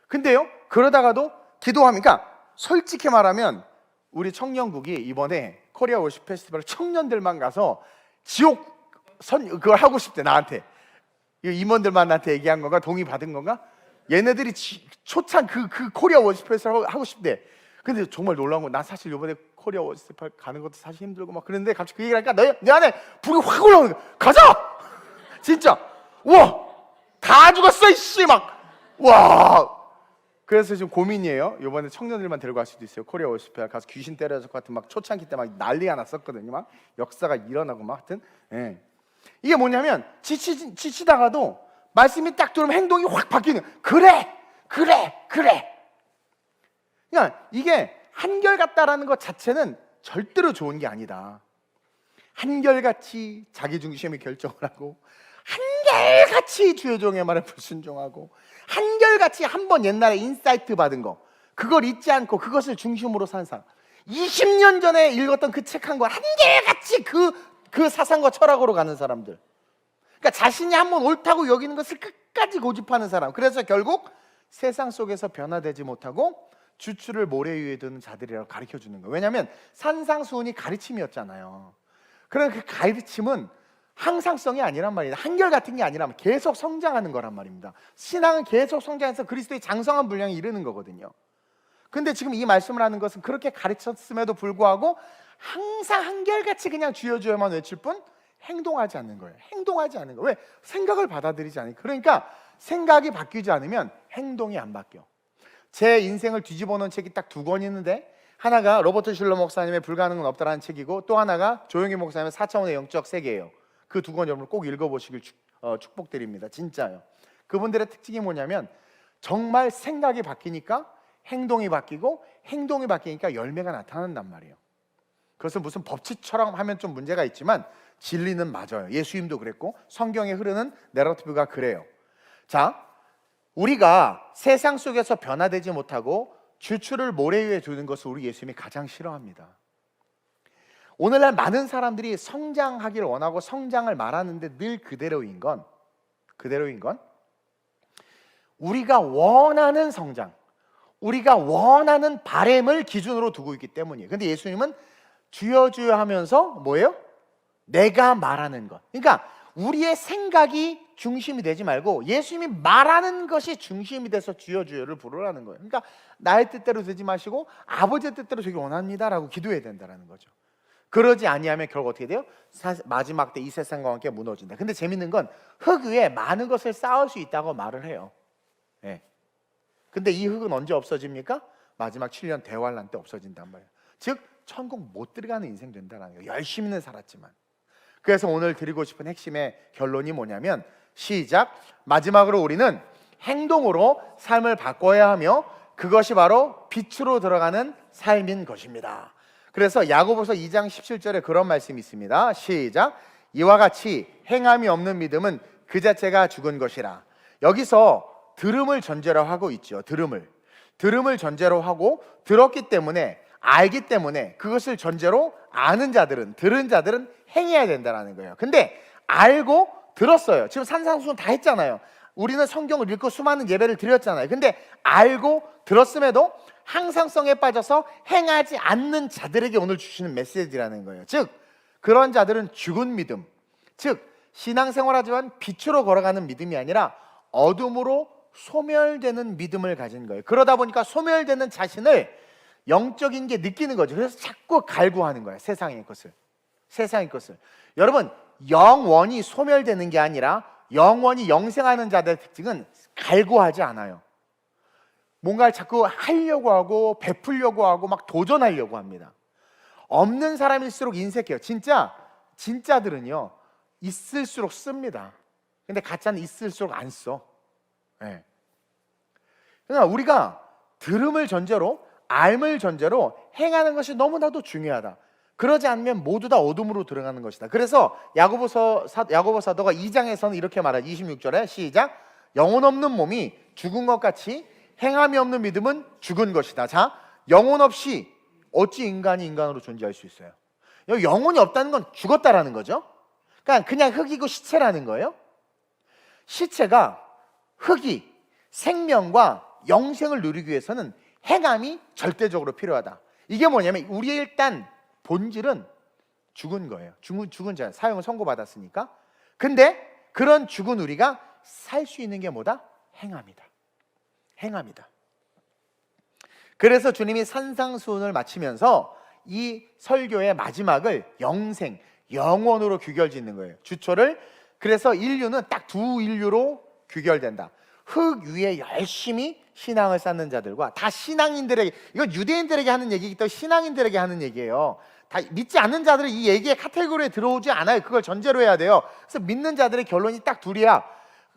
근데요 그러다가도 기도하면, 그러니까 솔직히 말하면 우리 청년국이 이번에 코리아 월십 페스티벌 청년들만 가서 지옥 그걸 하고 싶대 나한테. 이거 임원들만 나한테 얘기한 건가? 동의 받은 건가? 얘네들이 초창 그 코리아 월드 페스티벌 하고 싶대. 근데 정말 놀라운 건, 나 사실 이번에 코리아 월드 페스티벌 가는 것도 사실 힘들고 막 그랬는데 갑자기 그 얘기를 하니까 내 안에 불이 확 올라오는 거야. 가자! 진짜. 우와! 다 죽었어 이씨 막. 와! 그래서 지금 고민이에요. 이번에 청년들만 데리고 갈 수도 있어요. 코리아 월드 페스티벌 가서 귀신 때려서 같은 막 초창기 때 막 난리가 났었거든요. 막 역사가 일어나고 막 하여튼. 예. 이게 뭐냐면 지치다가도 말씀이 딱 들으면 행동이 확 바뀌는 거야. 그래. 그러니까 이게 한결같다라는 것 자체는 절대로 좋은 게 아니다. 한결같이 자기중심의 결정을 하고, 한결같이 주의 종의 말에 불순종하고, 한결같이 한번 옛날에 인사이트 받은 거 그걸 잊지 않고 그것을 중심으로 산 사람, 20년 전에 읽었던 그 책 한 권 한결같이 그 사상과 철학으로 가는 사람들, 그러니까 자신이 한번 옳다고 여기는 것을 끝까지 고집하는 사람. 그래서 결국 세상 속에서 변화되지 못하고 주추를 모래 위에 두는 자들이라고 가르쳐주는 거예요. 왜냐하면 산상수훈이 가르침이었잖아요. 그래서 그 가르침은 항상성이 아니란 말이에요. 한결같은 게 아니라 계속 성장하는 거란 말입니다. 신앙은 계속 성장해서 그리스도의 장성한 분량에 이르는 거거든요. 근데 지금 이 말씀을 하는 것은 그렇게 가르쳤음에도 불구하고 항상 한결같이 그냥 주여 주여만 외칠 뿐 행동하지 않는 거예요. 행동하지 않는 거예요. 왜? 생각을 받아들이지 않으니까. 그러니까 생각이 바뀌지 않으면 행동이 안 바뀌어. 제 인생을 뒤집어 놓은 책이 딱 2권 있는데, 하나가 로버트 슐러 목사님의 불가능은 없다라는 책이고, 또 하나가 조용희 목사님의 4차원의 영적 세계예요. 그 2권 여러분 꼭 읽어보시길 축복드립니다. 진짜요. 그분들의 특징이 뭐냐면 정말 생각이 바뀌니까 행동이 바뀌고, 행동이 바뀌니까 열매가 나타난단 말이에요. 그것은 무슨 법칙처럼 하면 좀 문제가 있지만 진리는 맞아요. 예수님도 그랬고 성경에 흐르는 내러티브가 그래요. 자, 우리가 세상 속에서 변화되지 못하고 주추를 모래 위에 두는 것을 우리 예수님이 가장 싫어합니다. 오늘날 많은 사람들이 성장하기를 원하고 성장을 말하는데 늘 그대로인 건 우리가 원하는 성장, 우리가 원하는 바램을 기준으로 두고 있기 때문이에요. 근데 예수님은 주여 주여 하면서 뭐예요? 내가 말하는 것. 그러니까 우리의 생각이 중심이 되지 말고 예수님이 말하는 것이 중심이 돼서 주여 주여를 부르라는 거예요. 그러니까 나의 뜻대로 되지 마시고 아버지의 뜻대로 되기 원합니다라고 기도해야 된다는 거죠. 그러지 아니하면 결국 어떻게 돼요? 마지막 때 이 세상과 함께 무너진다. 근데 재밌는 건 흙 위에 많은 것을 쌓을 수 있다고 말을 해요. 예. 근데 이 흙은 언제 없어집니까? 마지막 7년 대환란 때 없어진단 말이에요. 즉 천국 못 들어가는 인생 된다는 거예요. 열심히는 살았지만. 그래서 오늘 드리고 싶은 핵심의 결론이 뭐냐면, 시작. 마지막으로 우리는 행동으로 삶을 바꿔야 하며 그것이 바로 빛으로 들어가는 삶인 것입니다. 그래서 야고보서 2장 17절에 그런 말씀이 있습니다. 시작. 이와 같이 행함이 없는 믿음은 그 자체가 죽은 것이라. 여기서 들음을 전제로 하고 있죠. 들음을 전제로 하고, 들었기 때문에, 알기 때문에 그것을 전제로 아는 자들은, 들은 자들은 행해야 된다는 거예요. 근데 알고 들었어요. 지금 산상수훈 다 했잖아요. 우리는 성경을 읽고 수많은 예배를 드렸잖아요. 근데 알고 들었음에도 항상성에 빠져서 행하지 않는 자들에게 오늘 주시는 메시지라는 거예요. 즉 그런 자들은 죽은 믿음, 즉 신앙생활하지만 빛으로 걸어가는 믿음이 아니라 어둠으로 소멸되는 믿음을 가진 거예요. 그러다 보니까 소멸되는 자신을 영적인 게 느끼는 거죠. 그래서 자꾸 갈구하는 거예요. 세상의 것을. 여러분, 영원히 소멸되는 게 아니라 영원히 영생하는 자들의 특징은 갈구하지 않아요. 뭔가를 자꾸 하려고 하고 베풀려고 하고 막 도전하려고 합니다. 없는 사람일수록 인색해요. 진짜들은요 있을수록 씁니다. 근데 가짜는 있을수록 안 써. 네. 그러니까 우리가 들음을 전제로, 알을 전제로 행하는 것이 너무나도 중요하다. 그러지 않으면 모두 다 어둠으로 들어가는 것이다. 그래서 야고보 사도가 2장에서는 이렇게 말하죠. 26절에 시작. 영혼 없는 몸이 죽은 것 같이 행함이 없는 믿음은 죽은 것이다. 자, 영혼 없이 어찌 인간이 인간으로 존재할 수 있어요? 영혼이 없다는 건 죽었다라는 거죠. 그러니까 그냥 흙이고 시체라는 거예요. 시체가 흙이 생명과 영생을 누리기 위해서는 행함이 절대적으로 필요하다. 이게 뭐냐면 우리의 일단 본질은 죽은 거예요. 죽은 자, 사형을 선고받았으니까. 근데 그런 죽은 우리가 살 수 있는 게 뭐다? 행함이다. 행함이다. 그래서 주님이 산상수훈을 마치면서 이 설교의 마지막을 영생, 영원으로 규결짓는 거예요. 주초를. 그래서 인류는 딱 두 인류로 규결된다. 흙 위에 열심히 신앙을 쌓는 자들과, 다 신앙인들에게, 이건 유대인들에게 하는 얘기이기 때문에 신앙인들에게 하는 얘기예요. 다 믿지 않는 자들은 이 얘기의 카테고리에 들어오지 않아요. 그걸 전제로 해야 돼요. 그래서 믿는 자들의 결론이 딱 둘이야.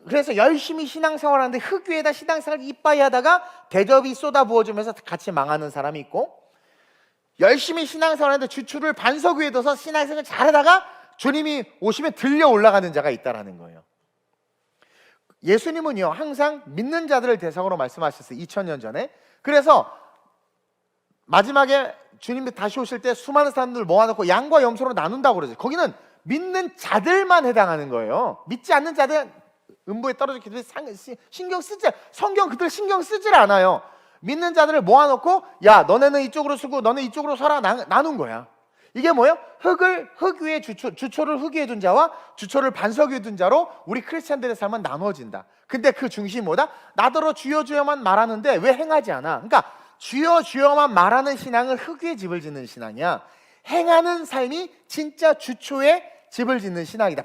그래서 열심히 신앙생활하는데 흙 위에다 신앙생활 이빠이 하다가 대접이 쏟아부어지면서 같이 망하는 사람이 있고, 열심히 신앙생활하는데 주추를 반석 위에 둬서 신앙생활 잘하다가 주님이 오시면 들려 올라가는 자가 있다라는 거예요. 예수님은요 항상 믿는 자들을 대상으로 말씀하셨어요. 2000년 전에. 그래서 마지막에 주님이 다시 오실 때 수많은 사람들 모아놓고 양과 염소로 나눈다고 그러죠. 거기는 믿는 자들만 해당하는 거예요. 믿지 않는 자들은 음부에 떨어져 기도해 신경 쓰지, 성경 그들 신경 쓰질 않아요. 믿는 자들을 모아놓고 야 너네는 이쪽으로 서고 너는 이쪽으로 서라 나눈 거야. 이게 뭐예요? 흙 위에 주초를 흙 위에 둔 자와 주초를 반석 위에 둔 자로 우리 크리스찬들의 삶은 나눠진다. 근데 그 중심이 뭐다? 나더러 주여 주여만 말하는데 왜 행하지 않아? 그러니까 주여 주여만 말하는 신앙은 흙 위에 집을 짓는 신앙이야. 행하는 삶이 진짜 주초에 집을 짓는 신앙이다.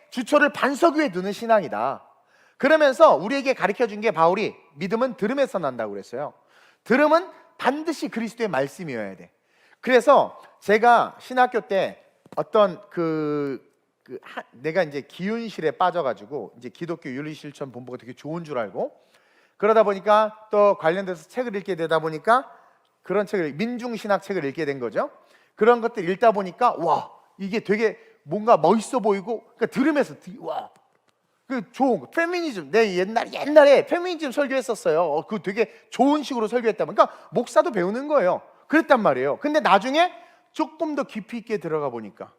주초를 반석 위에 두는 신앙이다. 그러면서 우리에게 가르쳐준 게 바울이 믿음은 들음에서 난다고 그랬어요. 들음은 반드시 그리스도의 말씀이어야 돼. 그래서 제가 신학교 때 어떤 내가 이제 기윤실에 빠져가지고 이제 기독교 윤리실천 본부가 되게 좋은 줄 알고, 그러다 보니까 또 관련돼서 책을 읽게 되다 보니까 그런 책을, 민중신학 책을 읽게 된 거죠. 그런 것들 읽다 보니까 와 이게 되게 뭔가 멋있어 보이고, 그러니까 들으면서 와 그 좋은 거. 페미니즘, 내 옛날에 페미니즘 설교했었어요. 그 되게 좋은 식으로 설교했다 보니까 목사도 배우는 거예요. 그랬단 말이에요. 근데 나중에 조금 더 깊이 있게 들어가 보니까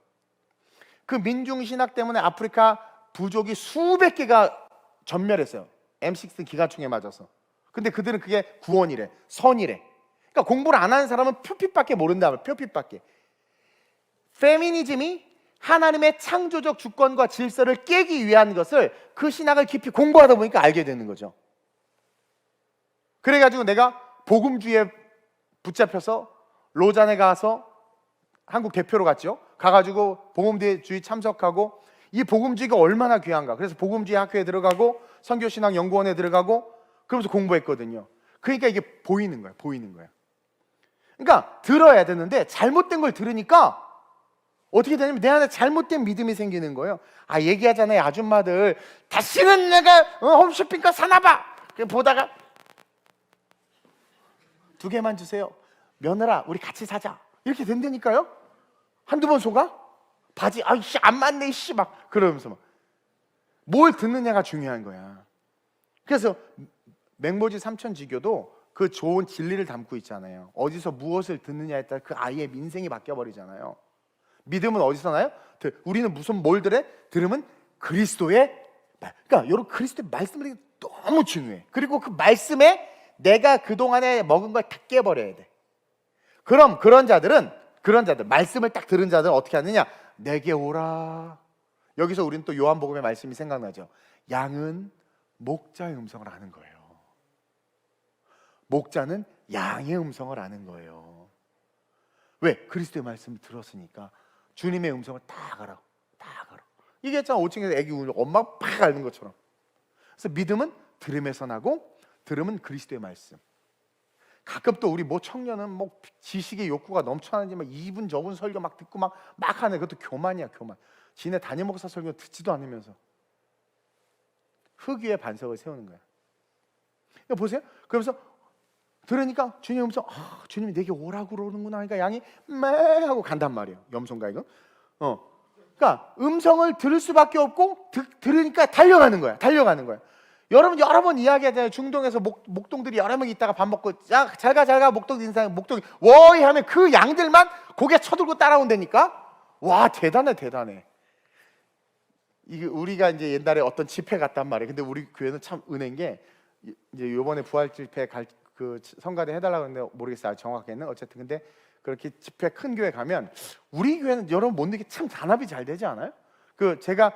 그 민중신학 때문에 아프리카 부족이 수백 개가 전멸했어요. M16 기관총에 맞아서. 근데 그들은 그게 구원이래, 선이래. 그러니까 공부를 안 하는 사람은 표피밖에 모른다. 표피밖에. 페미니즘이 하나님의 창조적 주권과 질서를 깨기 위한 것을, 그 신학을 깊이 공부하다 보니까 알게 되는 거죠. 그래가지고 내가 복음주의에 붙잡혀서 로잔에 가서 한국 대표로 갔죠. 가가지고 복음주의 참석하고, 이 복음주의가 얼마나 귀한가. 그래서 복음주의 학교에 들어가고 선교신학연구원에 들어가고 그러면서 공부했거든요. 그러니까 이게 보이는 거야. 그러니까 들어야 되는데 잘못된 걸 들으니까 어떻게 되냐면 내 안에 잘못된 믿음이 생기는 거예요. 얘기하잖아요. 아줌마들 다시는 내가 홈쇼핑가 사나봐. 보다가 2개만 주세요. 며느라 우리 같이 사자. 이렇게 된다니까요. 한두 번 속아? 바지 아이씨 안 맞네 씨 막 그러면서 막. 뭘 듣느냐가 중요한 거야. 그래서 맹모지 삼천지교도 그 좋은 진리를 담고 있잖아요. 어디서 무엇을 듣느냐에 따라 그 아이의 민생이 바뀌어버리잖아요. 믿음은 어디서 나요? 우리는 무슨 뭘 들에? 들으면 그리스도의 말. 그러니까 여러분 그리스도의 말씀을 너무 중요해. 그리고 그 말씀에 내가 그동안에 먹은 걸 다 깨버려야 돼. 그럼 그런 자들 말씀을 딱 들은 자들은 어떻게 하느냐? 내게 오라. 여기서 우리는 또 요한복음의 말씀이 생각나죠. 양은 목자의 음성을 아는 거예요. 목자는 양의 음성을 아는 거예요. 왜? 그리스도의 말씀을 들었으니까. 주님의 음성을 다 알아. 이게 있잖아. 5층에서 애기 울면 엄마가 팍 앓는 것처럼. 그래서 믿음은 들음에서 나고, 들음은 그리스도의 말씀. 가끔 또 우리 청년은 지식의 욕구가 넘쳐나는지 2분 저분 설교 막 듣고 막 하네. 그것도 교만이야, 교만. 지네 담임 목사 설교 듣지도 않으면서 흙 위에 반석을 세우는 거야. 이거 보세요. 그러면서 들으니까 주님 음성, 주님이 내게 오라고 그러는구나 하니까 양이 매 하고 간단 말이에요. 염소인가 이거? 그러니까 음성을 들을 수밖에 없고 들으니까 달려가는 거야. 여러분 여러 번 이야기하잖아요. 중동에서 목동들이 여러 명 있다가 밥 먹고 잘가 목동 인상 목동이 워이 하면 그 양들만 고개 쳐들고 따라온다니까. 와 대단해. 이게 우리가 이제 옛날에 어떤 집회 갔단 말이에요. 근데 우리 교회는 참 은혜인 게 이제 이번에 부활 집회 그 성가대 해달라고 했는데 모르겠어요. 정확하게는 어쨌든 근데 그렇게 집회 큰 교회 가면 우리 교회는 여러분 못 느끼게 참 단합이 잘 되지 않아요? 제가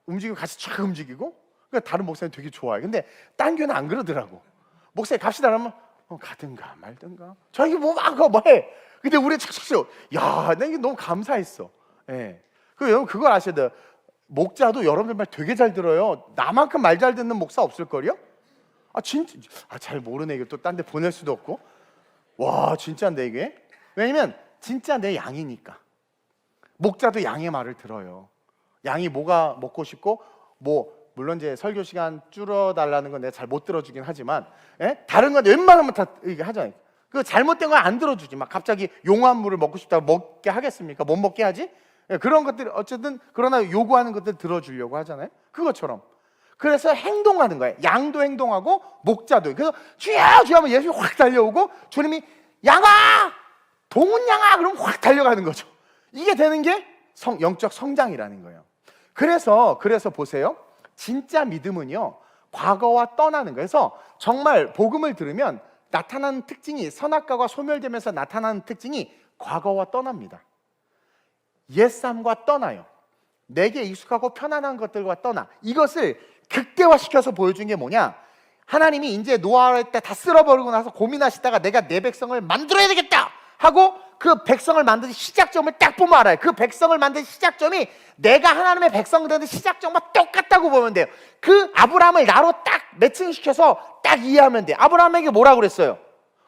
움직이고 같이 쫙 움직이고 그러니까 다른 목사님 되게 좋아해. 근데 딴 교회는 안 그러더라고. 목사님 갑시다 그러면 가든가 말든가. 자기 뭐해. 근데 우리 착착 야, 나 이게 너무 감사했어. 예. 그 여러분 그걸 아셔야 돼요. 목자도 여러분들 말 되게 잘 들어요. 나만큼 말 잘 듣는 목사 없을걸요? 진짜 잘 모르네. 이거 또 딴 데 보낼 수도 없고. 와, 진짜인데 이게. 왜냐면 진짜 내 양이니까. 목자도 양의 말을 들어요. 양이 뭐가 먹고 싶고 물론 이제 설교 시간 줄여달라는 건 내가 잘 못 들어주긴 하지만, 다른 건 웬만하면 다 이게 하잖아요. 그 잘못된 건 안 들어주지. 막 갑자기 용암물을 먹고 싶다고 먹게 하겠습니까? 못 먹게 하지? 그런 것들 어쨌든 그러나 요구하는 것들 들어주려고 하잖아요. 그것처럼. 그래서 행동하는 거예요. 양도 행동하고 목자도. 그래서 주여 주여 하면 예수님이 확 달려오고 주님이 양아! 동은 양아! 그러면 확 달려가는 거죠. 이게 되는 게 영적 성장이라는 거예요. 그래서 보세요. 진짜 믿음은요, 과거와 떠나는 거예요. 그래서 정말 복음을 들으면 나타나는 특징이, 선악과가 소멸되면서 나타나는 특징이 과거와 떠납니다. 옛삶과 떠나요. 내게 익숙하고 편안한 것들과 떠나. 이것을 극대화시켜서 보여준 게 뭐냐? 하나님이 이제 노아할 때 다 쓸어버리고 나서 고민하시다가 내가 내 백성을 만들어야 되겠다 하고 그 백성을 만든 시작점을 딱 보면 알아요. 그 백성을 만든 시작점이 내가 하나님의 백성 되는 시작점과 똑같다고 보면 돼요. 그 아브라함을 나로 딱 매칭시켜서 딱 이해하면 돼요. 아브라함에게 뭐라고 그랬어요?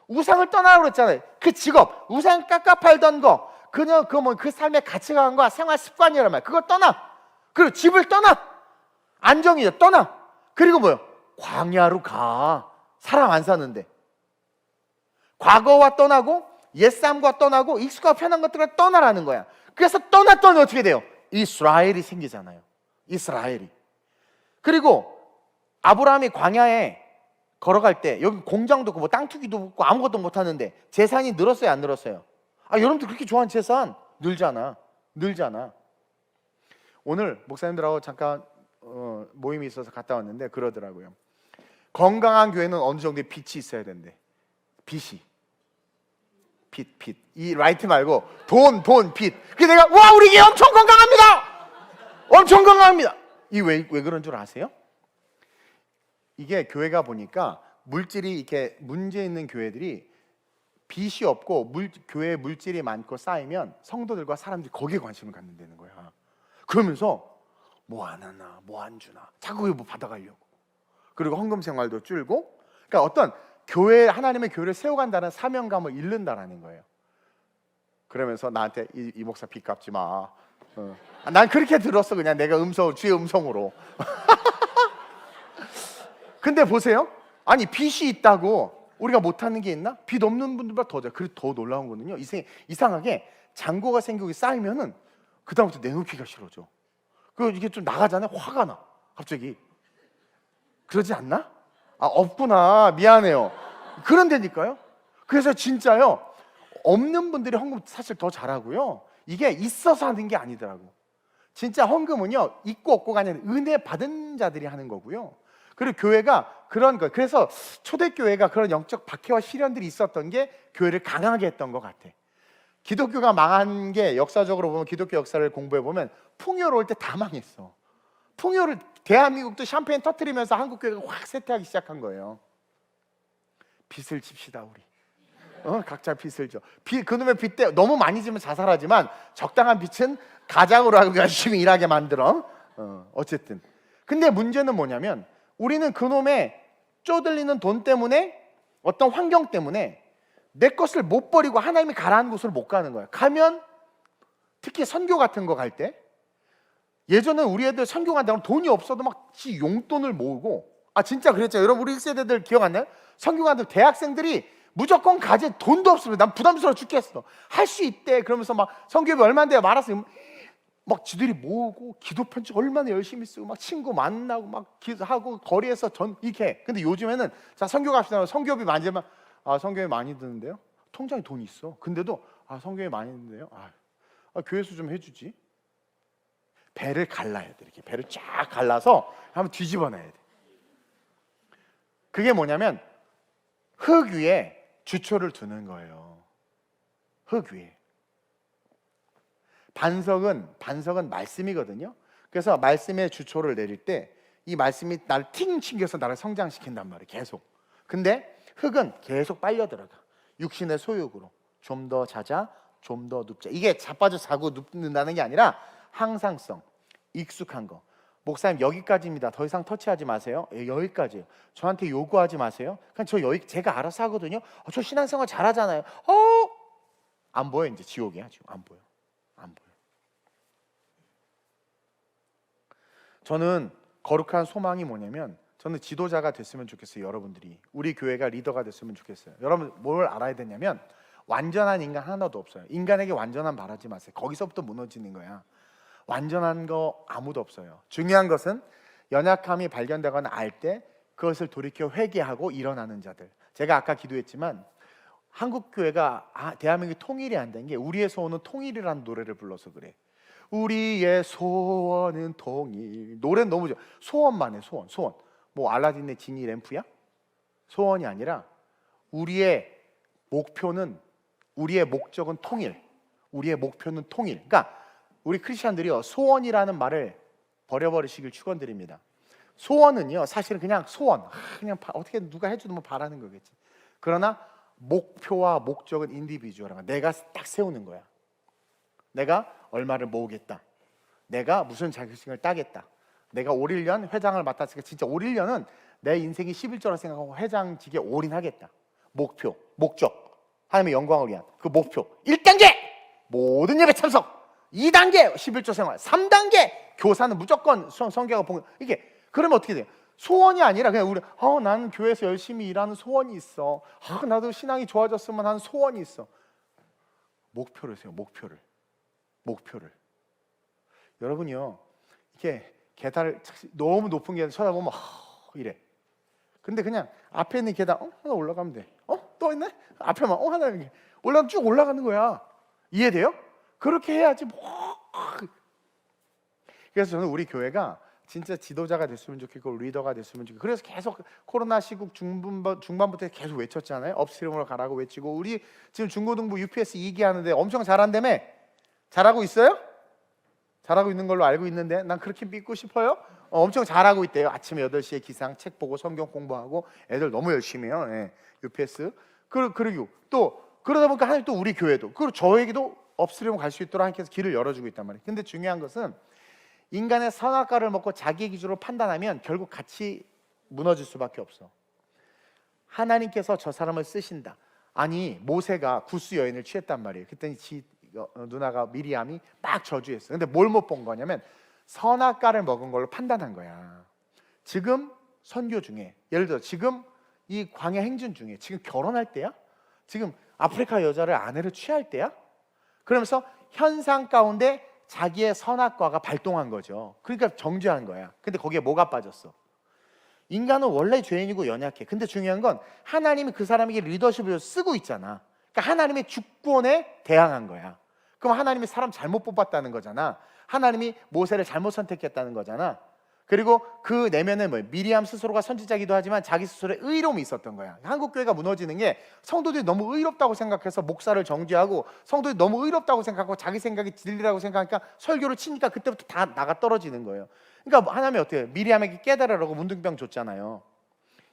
우상을 떠나라고 그랬잖아요. 그 직업, 우상 깎아 팔던 거, 그 삶의 가치관과 생활 습관이란 말이에요. 그걸 떠나. 그리고 집을 떠나. 안정이죠. 떠나. 그리고 뭐요? 광야로 가. 사람 안 사는데. 과거와 떠나고 옛삶과 떠나고 익숙하고 편한 것들을 떠나라는 거야. 그래서 떠났더니 어떻게 돼요? 이스라엘이 생기잖아요. 이스라엘이. 그리고 아브라함이 광야에 걸어갈 때 여기 공장도 없고 땅 투기도 없고 아무것도 못 하는데 재산이 늘었어요, 안 늘었어요? 여러분들 그렇게 좋아하는 재산 늘잖아. 오늘 목사님들하고 잠깐 모임이 있어서 갔다 왔는데 그러더라고요. 건강한 교회는 어느 정도의 빛이 있어야 된대. 빛이. 빛. 이 라이트 말고 돈, 빛. 그래서 내가 와, 우리 교회 엄청 건강합니다. 이 왜 그런 줄 아세요? 이게 교회가 보니까 물질이 이렇게 문제 있는 교회들이 빛이 없고 교회에 물질이 많고 쌓이면 성도들과 사람들이 거기에 관심을 갖는다는 거야. 그러면서 뭐 안 하나, 뭐 안 주나, 자꾸 뭐 받아가려고. 그리고 헌금 생활도 줄고. 그러니까 어떤 하나님의 교회를 세워간다는 사명감을 잃는다라는 거예요. 그러면서 나한테 이 목사 빚 갚지 마. 난 그렇게 들었어. 그냥 내가 주의 음성으로. 근데 보세요. 아니, 빚이 있다고 우리가 못하는 게 있나? 빚 없는 분들보다 더 놀라운 거는요, 이상하게 잔고가 생기고 쌓이면은 그 다음부터 내놓기가 싫어져. 이게 좀 나가잖아요. 화가 나 갑자기. 그러지 않나? 없구나, 미안해요. 그런데니까요. 그래서 진짜요, 없는 분들이 헌금 사실 더 잘하고요, 이게 있어서 하는 게 아니더라고. 진짜 헌금은요, 있고 없고가 아니라 은혜 받은 자들이 하는 거고요. 그리고 교회가 그런 거, 그래서 초대교회가 그런 영적 박해와 시련들이 있었던 게 교회를 강하게 했던 것 같아. 기독교가 망한 게 역사적으로 보면, 기독교 역사를 공부해 보면 풍요로울 때 다 망했어. 대한민국도 샴페인 터뜨리면서 한국 교회가 확 쇠퇴하기 시작한 거예요. 빚을 집시다 우리. 각자 빚을 져. 그놈의 빚 때 너무 많이 지면 자살하지만 적당한 빚은 가장으로 하고 열심히 일하게 만들어. 어쨌든. 근데 문제는 뭐냐면 우리는 그놈의 쪼들리는 돈 때문에, 어떤 환경 때문에 내 것을 못 버리고 하나님이 가라는 곳으로 못 가는 거야. 가면 특히 선교 같은 거 갈 때, 예전에 우리 애들 선교 간다면 돈이 없어도 막 용돈을 모으고, 진짜 그랬죠. 여러분 우리 1세대들 기억 안 나요? 선교 간다면 대학생들이 무조건 가지, 돈도 없으면 난 부담스러워 죽겠어. 할 수 있대. 그러면서 막 선교비 얼마인데요? 말았어요. 막 지들이 모으고 기도 편지 얼마나 열심히 쓰고 막 친구 만나고 막 기도하고 거리에서 이렇게. 근데 요즘에는 자, 선교 갑시다. 선교비 많이 들면 선교비 많이 드는데요? 통장에 돈이 있어. 근데도 선교비 많이 드는데요? 교회에서 좀 해주지. 배를 갈라야 돼. 이렇게 배를 쫙 갈라서 한번 뒤집어 놔야 돼. 그게 뭐냐면 흙 위에 주초를 두는 거예요. 흙 위에. 반석은 말씀이거든요. 그래서 말씀의 주초를 내릴 때 이 말씀이 나를 팅 튕겨서 나를 성장시킨단 말이에요. 계속. 근데 흙은 계속 빨려 들어가. 육신의 소욕으로 좀 더 자자, 좀 더 눕자. 이게 자빠져 자고 눕는다는 게 아니라 항상성, 익숙한 거. 목사님 여기까지입니다. 더 이상 터치하지 마세요. 여기까지예요. 저한테 요구하지 마세요. 그냥 저 여기 제가 알아서 하거든요. 저 신앙생활 잘하잖아요. 안 보여. 이제 지옥이야. 지금 안 보여. 안 보여. 저는 거룩한 소망이 뭐냐면, 저는 지도자가 됐으면 좋겠어요. 여러분들이 우리 교회가 리더가 됐으면 좋겠어요. 여러분 뭘 알아야 되냐면, 완전한 인간 하나도 없어요. 인간에게 완전한 바라지 마세요. 거기서부터 무너지는 거야. 완전한 거 아무도 없어요. 중요한 것은 연약함이 발견되거나 알 때 그것을 돌이켜 회개하고 일어나는 자들. 제가 아까 기도했지만 한국 교회가 대한민국이 통일이 안 된 게, 우리의 소원은 통일이라는 노래를 불러서 그래. 우리의 소원은 통일. 노래는 너무 좋아. 소원만 해. 소원. 뭐 알라딘의 지니 램프야? 소원이 아니라 우리의 목적은 통일. 우리의 목표는 통일. 그러니까 우리 크리스천들이요, 소원이라는 말을 버려버리시길 축원드립니다. 소원은요, 사실은 그냥 소원, 그냥 어떻게 누가 해주면 뭐 바라는 거겠지. 그러나 목표와 목적은 인디비주얼한 거야. 내가 딱 세우는 거야. 내가 얼마를 모으겠다. 내가 무슨 자격증을 따겠다. 내가 올 1년 회장을 맡았으니까 진짜 올 1년은 내 인생이 11조라 생각하고 회장직에 올인하겠다. 목표, 목적, 하나님의 영광을 위한 그 목표. 1단계 모든 예배 참석, 2단계 11조 생활, 3단계 교사는 무조건 성경과 봉. 이게 그러면 어떻게 돼요? 소원이 아니라 그냥 우리 나는 교회에서 열심히 일하는 소원이 있어. 나도 신앙이 좋아졌으면 하는 소원이 있어. 목표를 세요. 목표를. 여러분이요, 이렇게 계단을 너무 높은 계단 쳐다보면 이래. 근데 그냥 앞에 있는 계단 하나 올라가면 돼. 또 있네? 앞에만 하나 이렇게 쭉 올라가는 거야. 이해돼요? 그렇게 해야지. 그래서 저는 우리 교회가 진짜 지도자가 됐으면 좋겠고 리더가 됐으면 좋겠고, 그래서 계속 코로나 시국 중반부터 계속 외쳤잖아요. 업스트림으로 가라고 외치고, 우리 지금 중고등부 UPS 2기 하는데 엄청 잘한다며? 잘하고 있어요? 잘하고 있는 걸로 알고 있는데 난 그렇게 믿고 싶어요? 엄청 잘하고 있대요. 아침에 8시에 기상, 책 보고 성경 공부하고 애들 너무 열심히 해요. UPS. 그리고 또 그러다 보니까 하나님 또 우리 교회도, 그리고 저에게도 업스트림 갈 수 있도록 하나님께서 길을 열어주고 있단 말이에요. 근데 중요한 것은 인간의 선악과를 먹고 자기 기준으로 판단하면 결국 같이 무너질 수밖에 없어. 하나님께서 저 사람을 쓰신다. 아니, 모세가 구스 여인을 취했단 말이에요. 그랬더니 누나가 미리암이 막 저주했어. 근데 뭘 못 본 거냐면 선악과를 먹은 걸로 판단한 거야. 지금 선교 중에, 예를 들어 지금 이 광야 행진 중에 지금 결혼할 때야? 지금 아프리카 여자를 아내를 취할 때야? 그러면서 현상 가운데 자기의 선악과가 발동한 거죠. 그러니까 정죄한 거야. 근데 거기에 뭐가 빠졌어? 인간은 원래 죄인이고 연약해. 근데 중요한 건 하나님이 그 사람에게 리더십을 쓰고 있잖아. 그러니까 하나님의 주권에 대항한 거야. 그럼 하나님이 사람 잘못 뽑았다는 거잖아. 하나님이 모세를 잘못 선택했다는 거잖아. 그리고 그 내면에 미리암 스스로가 선지자기도 하지만 자기 스스로의 의로움이 있었던 거야. 한국 교회가 무너지는 게 성도들이 너무 의롭다고 생각해서 목사를 정죄하고, 성도들이 너무 의롭다고 생각하고 자기 생각이 진리라고 생각하니까 설교를 치니까 그때부터 다 나가 떨어지는 거예요. 그러니까 하나님이 어떻게 해요? 미리암에게 깨달으라고 문둥병 줬잖아요.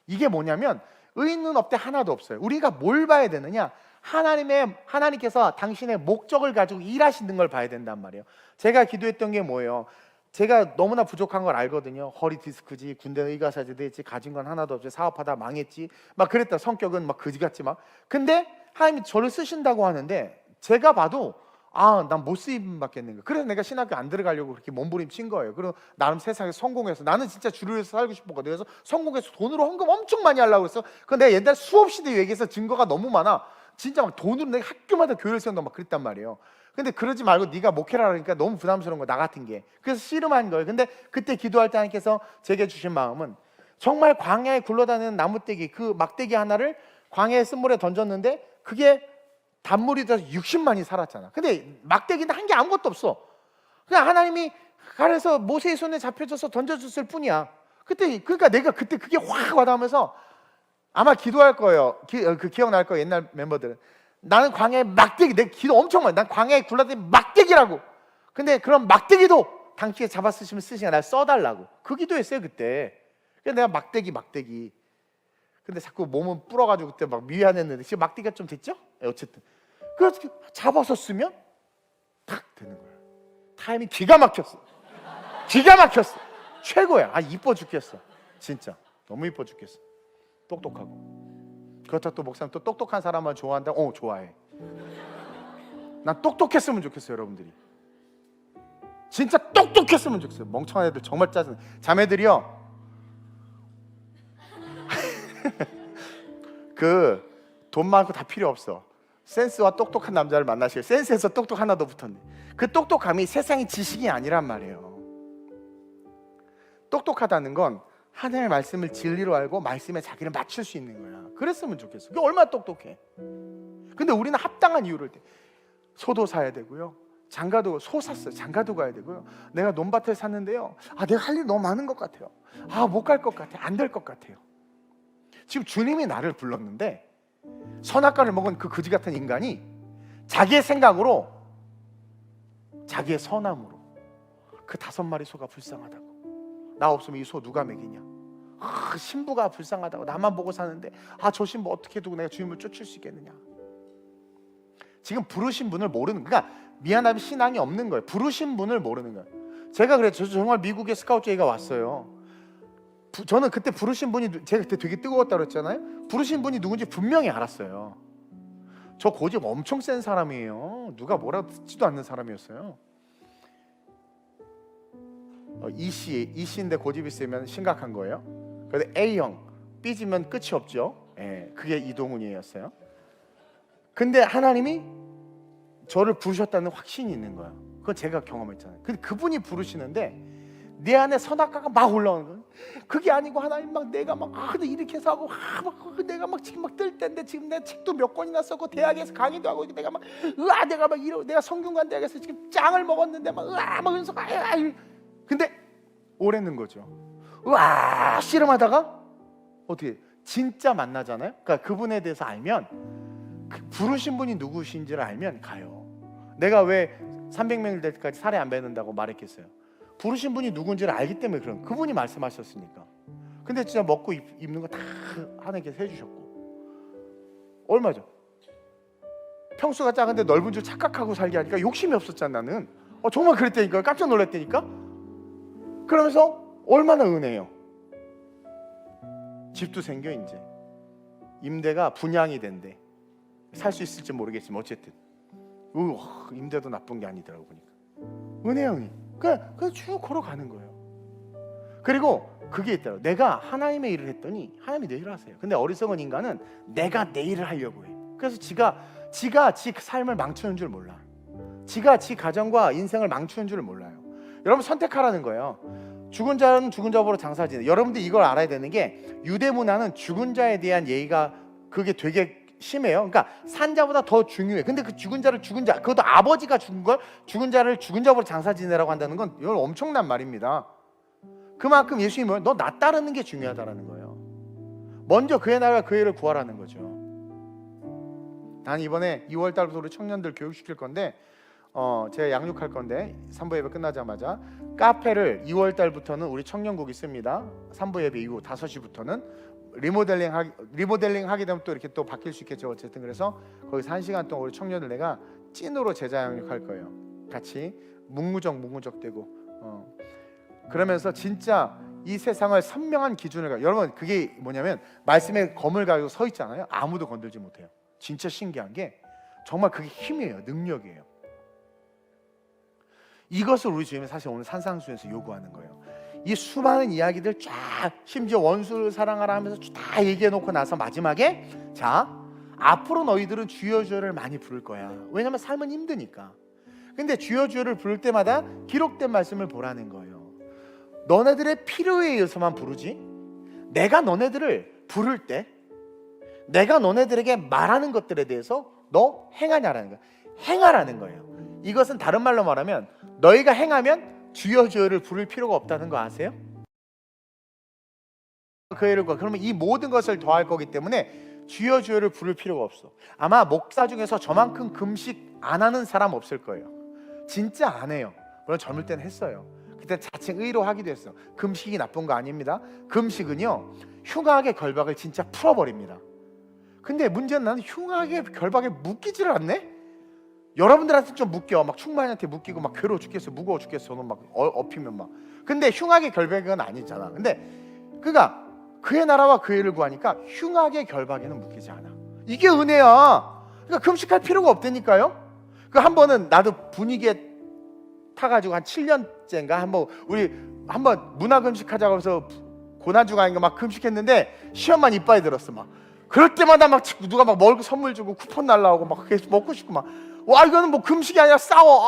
이게 뭐냐면 의인은 없대 하나도 없어요. 우리가 뭘 봐야 되느냐? 하나님께서 당신의 목적을 가지고 일하시는 걸 봐야 된단 말이에요. 제가 기도했던 게 뭐예요? 제가 너무나 부족한 걸 알거든요. 허리 디스크지, 군대 의가사제도 했지, 가진 건 하나도 없지, 사업하다 망했지, 막 그랬다. 성격은 막 그지같지 막. 근데 하나님이 저를 쓰신다고 하는데 제가 봐도 난 못 쓰임 받겠는 거예요. 그래서 내가 신학교 안 들어가려고 그렇게 몸부림친 거예요. 그리고 나름 세상에 성공해서, 나는 진짜 주를 위해서 살고 싶었거든요. 그래서 성공해서 돈으로 헌금 엄청 많이 하려고 했어. 근데 내가 옛날 수없이 얘기해서 증거가 너무 많아. 진짜 막 돈으로 내가 학교마다 교회를 세운다고 막 그랬단 말이에요. 근데 그러지 말고 네가 목회라 그러니까 너무 부담스러운 거야, 나 같은 게. 그래서 씨름한 거예요. 근데 그때 기도할 때 하나님께서 제게 주신 마음은, 정말 광야에 굴러다니는 나무떼기, 그 막대기 하나를 광야의 쓴물에 던졌는데 그게 단물이 돼서 60만이 살았잖아. 근데 막대기는 한 게 아무것도 없어. 그냥 하나님이 가래서 모세의 손에 잡혀져서 던져줬을 뿐이야. 그러니까 내가 그때 그게 확 와닿으면서, 아마 기도할 거예요. 그 기억날 거예요. 옛날 멤버들은. 나는 광야의 막대기, 내 기도 엄청 많이, 난 광야에 굴러다니는 막대기라고. 근데 그런 막대기도 당시에 잡아 쓰시면 쓰시냐, 날 써달라고 그 기도했어요 그때. 그래서 내가 막대기 근데 자꾸 몸은 불어가지고 그때 막 미안했는데 지금 막대기가 좀 됐죠? 어쨌든 그래서 잡아서 쓰면 탁 되는 거야. 타이밍 기가 막혔어. 최고야. 아 이뻐 죽겠어. 진짜 너무 이뻐 죽겠어. 똑똑하고. 그렇다고 또 목사님 또 똑똑한 사람만 좋아한다? 좋아해. 난 똑똑했으면 좋겠어요 여러분들이. 진짜 똑똑했으면 좋겠어요. 멍청한 애들 정말 짜증. 자매들이요 그 돈 많고 다 필요 없어. 센스와 똑똑한 남자를 만나시고 센스에서 똑똑 하나 더 붙었네. 그 똑똑함이 세상의 지식이 아니란 말이에요. 똑똑하다는 건 하나님의 말씀을 진리로 알고 말씀에 자기를 맞출 수 있는 거야. 그랬으면 좋겠어. 그게 얼마나 똑똑해. 근데 우리는 합당한 이유를 소도 사야 되고요, 장가도 소 샀어요. 장가도 가야 되고요. 내가 논밭을 샀는데요, 내가 할 일 너무 많은 것 같아요. 못 갈 것 같아. 안 될 것 같아요. 지금 주님이 나를 불렀는데 선악과를 먹은 그 거지 같은 인간이 자기의 생각으로, 자기의 선함으로 그 5마리 소가 불쌍하다고, 나 없으면 이 소 누가 먹이냐, 신부가 불쌍하다고, 나만 보고 사는데 저 신부 어떻게 두고 내가 주님을 쫓을 수 있겠느냐. 지금 부르신 분을 모르는, 그러니까 미안하면 신앙이 없는 거예요. 부르신 분을 모르는 거예요. 제가 그랬죠. 정말 미국에 스카우트 제의가 왔어요. 저는 그때 부르신 분이, 제가 그때 되게 뜨거웠다고 그랬잖아요. 부르신 분이 누군지 분명히 알았어요. 저 고집 엄청 센 사람이에요. 누가 뭐라 듣지도 않는 사람이었어요. E씨인데 고집이 세면 심각한 거예요. 그런데 A형 삐지면 끝이 없죠. 그게 이동훈이었어요. 근데 하나님이 저를 부르셨다는 확신이 있는 거야. 그건 제가 경험했잖아요. 근데 그분이 부르시는데 내 안에 선악과가 막 올라오는 거예요. 그게 아니고 하나님 막 내가 막 이렇게 해서 하고 내가 막 지금 막 뜰 때인데 지금 내가 책도 몇 권이나 썼고 대학에서 강의도 하고 내가 막 내가 막 내가 성균관 대학에서 지금 짱을 먹었는데 막 그러면서 근데 오래는 거죠. 씨름하다가 어떻게 진짜 만나잖아요. 그러니까 그분에 대해서 알면, 부르신 분이 누구신지를 알면 가요. 내가 왜 300명일 때까지 살에 안 뱉는다고 말했겠어요? 부르신 분이 누군지를 알기 때문에. 그런, 그분이 말씀하셨으니까. 근데 진짜 먹고 입는 거 다 하나님께서 해주셨고. 얼마죠? 평수가 작은데 넓은 줄 착각하고 살게 하니까 욕심이 없었잖아. 나는 정말 그랬다니까. 깜짝 놀랐다니까. 그러면서 얼마나 은혜요. 집도 생겨. 이제 임대가 분양이 된대. 살 수 있을지 모르겠지만 어쨌든 임대도 나쁜 게 아니더라고 보니까. 은혜요. 그냥 쭉 걸어가는 거예요. 그리고 그게 있더라고. 내가 하나님의 일을 했더니 하나님이 내 일을 하세요. 근데 어리석은 인간은 내가 내 일을 하려고 해. 그래서 지가 지 삶을 망치는 줄 몰라. 지가 지 가정과 인생을 망치는 줄 몰라요. 여러분 선택하라는 거예요. 죽은 자는 죽은 자보로 장사지네. 여러분들 이걸 알아야 되는 게, 유대 문화는 죽은 자에 대한 예의가 그게 되게 심해요. 그러니까 산 자보다 더 중요해. 근데 그 죽은 자를 죽은 자, 그것도 아버지가 죽은 걸 죽은 자를 죽은 자보로 장사 지내라고 한다는 건 이건 엄청난 말입니다. 그만큼 예수님은 너 나 따르는 게 중요하다라는 거예요. 먼저 그의 나라와 그의 일을 구하라는 거죠. 난 이번에 2월 달부터 우리 청년들 교육시킬 건데 제가 양육할 건데 3부 예배 끝나자마자 카페를 2월 달부터는 우리 청년국이 있습니다. 3부 예배 이후 5시부터는 리모델링 하게 되면 또 이렇게 또 바뀔 수 있겠죠. 어쨌든 그래서 거기서 1시간 동안 우리 청년들 내가 찐으로 제자 양육할 거예요. 같이 묵무적 되고 그러면서 진짜 이 세상을 선명한 기준을 여러분, 그게 뭐냐면 말씀에 검을 가지고 서 있잖아요. 아무도 건들지 못해요. 진짜 신기한 게 정말 그게 힘이에요. 능력이에요. 이것을 우리 주님은 사실 오늘 산상수에서 요구하는 거예요. 이 수많은 이야기들 쫙, 심지어 원수를 사랑하라 하면서 다 얘기해 놓고 나서 마지막에 자, 앞으로 너희들은 주여 주여를 많이 부를 거야. 왜냐면 삶은 힘드니까. 근데 주여 주여를 부를 때마다 기록된 말씀을 보라는 거예요. 너네들의 필요에 의해서만 부르지, 내가 너네들을 부를 때 내가 너네들에게 말하는 것들에 대해서 너 행하냐라는 거예요. 행하라는 거예요. 이것은 다른 말로 말하면 너희가 행하면 주여 주여를 부를 필요가 없다는 거 아세요? 그 애를 그러면 이 모든 것을 더할 거기 때문에 주여 주여를 부를 필요가 없어. 아마 목사 중에서 저만큼 금식 안 하는 사람 없을 거예요. 진짜 안 해요. 물론 젊을 때는 했어요. 그때 자칭 의로 하기도 했어. 금식이 나쁜 거 아닙니다. 금식은요 흉악의 결박을 진짜 풀어버립니다. 근데 문제는 나는 흉악의 결박에 묶이지를 않네. 여러분들한테 좀 묶여. 막 충만한테 묶이고 막 괴로워 죽겠어, 무거워 죽겠어. 저는 막 업히면 막. 근데 흉악의 결박은 아니잖아. 근데 그가 그의 나라와 그의 의를 구하니까 흉악의 결박에는 묶이지 않아. 이게 은혜야. 그러니까 금식할 필요가 없다니까요. 그 한 번은 나도 분위기에 타가지고 한 7년째인가 우리 한번 문화 금식하자고 해서 고난주가 아닌가 막 금식했는데 시험만 이빨에 들었어. 막 그럴 때마다 막 누가 막 먹을 거 선물 주고 쿠폰 날라오고 막 계속 먹고 싶고 막 와 이거는 뭐 금식이 아니라 싸워.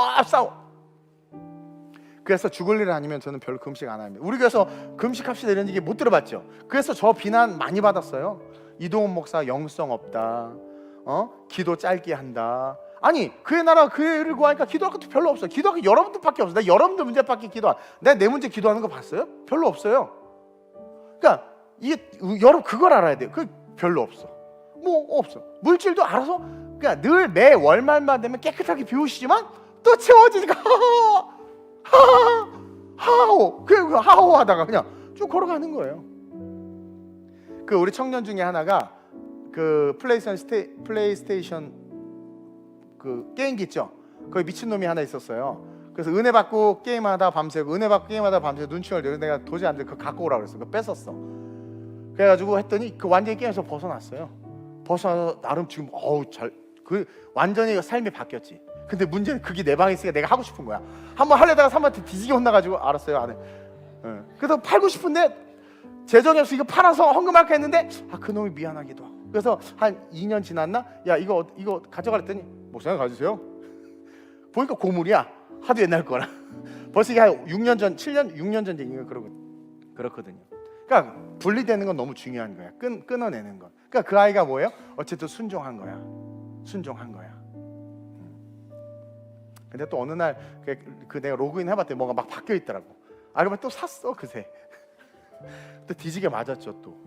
그래서 죽을 일 아니면 저는 별로 금식 안 합니다. 우리 교회에서 금식합시다 이런 얘기 못 들어봤죠. 그래서 저 비난 많이 받았어요. 이동훈 목사 영성 없다, 기도 짧게 한다. 아니 그의 나라 그의 의를 구하니까 기도할 것도 별로 없어요. 기도할 게 여러분들밖에 없어요. 나 여러분들 문제밖에 내가 내 문제 기도하는 거 봤어요? 별로 없어요. 그러니까 이게 여러분 그걸 알아야 돼요. 그 별로 없어. 뭐 없어. 물질도 알아서 그러니까 늘 매 월말만 되면 깨끗하게 비우시지만 또 채워지니까 하하하오 하다가 그냥 쭉 걸어가는 거예요. 그 우리 청년 중에 하나가 그 플레이스테이션 그 게임기 있죠. 거기 미친놈이 하나 있었어요. 그래서 은혜 받고 게임하다 밤새고 은혜 받고 게임하다 밤새고 눈치를 내고 내가 도저히 안 돼. 그거 갖고 오라고 그랬어. 그거 뺏었어. 그래가지고 했더니 그 완전히 게임에서 벗어났어요. 벗어나서 나름 지금 완전히 삶이 바뀌었지. 근데 문제는 그게 내 방에 있으니까 내가 하고 싶은 거야. 한번 하려다가 사람한테 뒤지게 혼나가지고 알았어요 안 해. 그래서 팔고 싶은데 재정이 없어. 이거 팔아서 헌금할까 했는데 그놈이 미안하기도 하고. 그래서 한 2년 지났나? 야 이거 가져가랬더니 목사님 가주세요. 보니까 고물이야. 하도 옛날 거라. 벌써 이게 한 6년 전 6년 전 얘기가 그렇거든요. 그러니까 분리되는 건 너무 중요한 거야. 끊어내는 건. 그러니까 그 아이가 뭐예요? 어쨌든 순종한 거야. 근데 또 어느 날 그 내가 로그인 해봤더니 뭔가 막 바뀌어 있더라고. 그러면 또 샀어 그새. 또 뒤지게 맞았죠 또.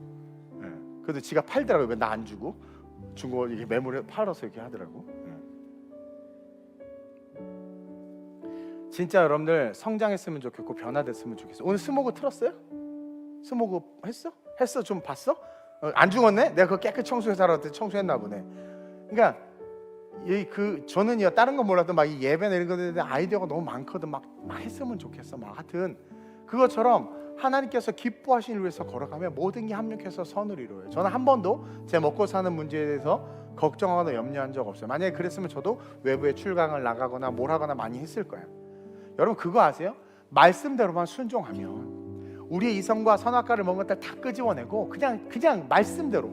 그래도 지가 팔더라고요. 나 안 주고 중고 이게 매물에 팔아서 이렇게 하더라고. 진짜 여러분들 성장했으면 좋겠고 변화됐으면 좋겠어. 오늘 스모그 틀었어요? 스모그 했어? 좀 봤어? 안 죽었네? 내가 그거 깨끗이 청소해서 살았더니 청소했나 보네. 그러니까 저는요 다른 건 몰라도 막 이 예배나 이런 거에 아이디어가 너무 많거든. 막 했으면 좋겠어. 막 하여튼 그것처럼 하나님께서 기뻐하신 일을 위해서 걸어가면 모든 게 합력해서 선을 이루어요. 저는 한 번도 제 먹고 사는 문제에 대해서 걱정하거나 염려한 적 없어요. 만약에 그랬으면 저도 외부에 출강을 나가거나 뭘 하거나 많이 했을 거예요. 여러분 그거 아세요? 말씀대로만 순종하면 우리의 이성과 선악과를 먹은 것들 다 끄집어내고 그냥 말씀대로.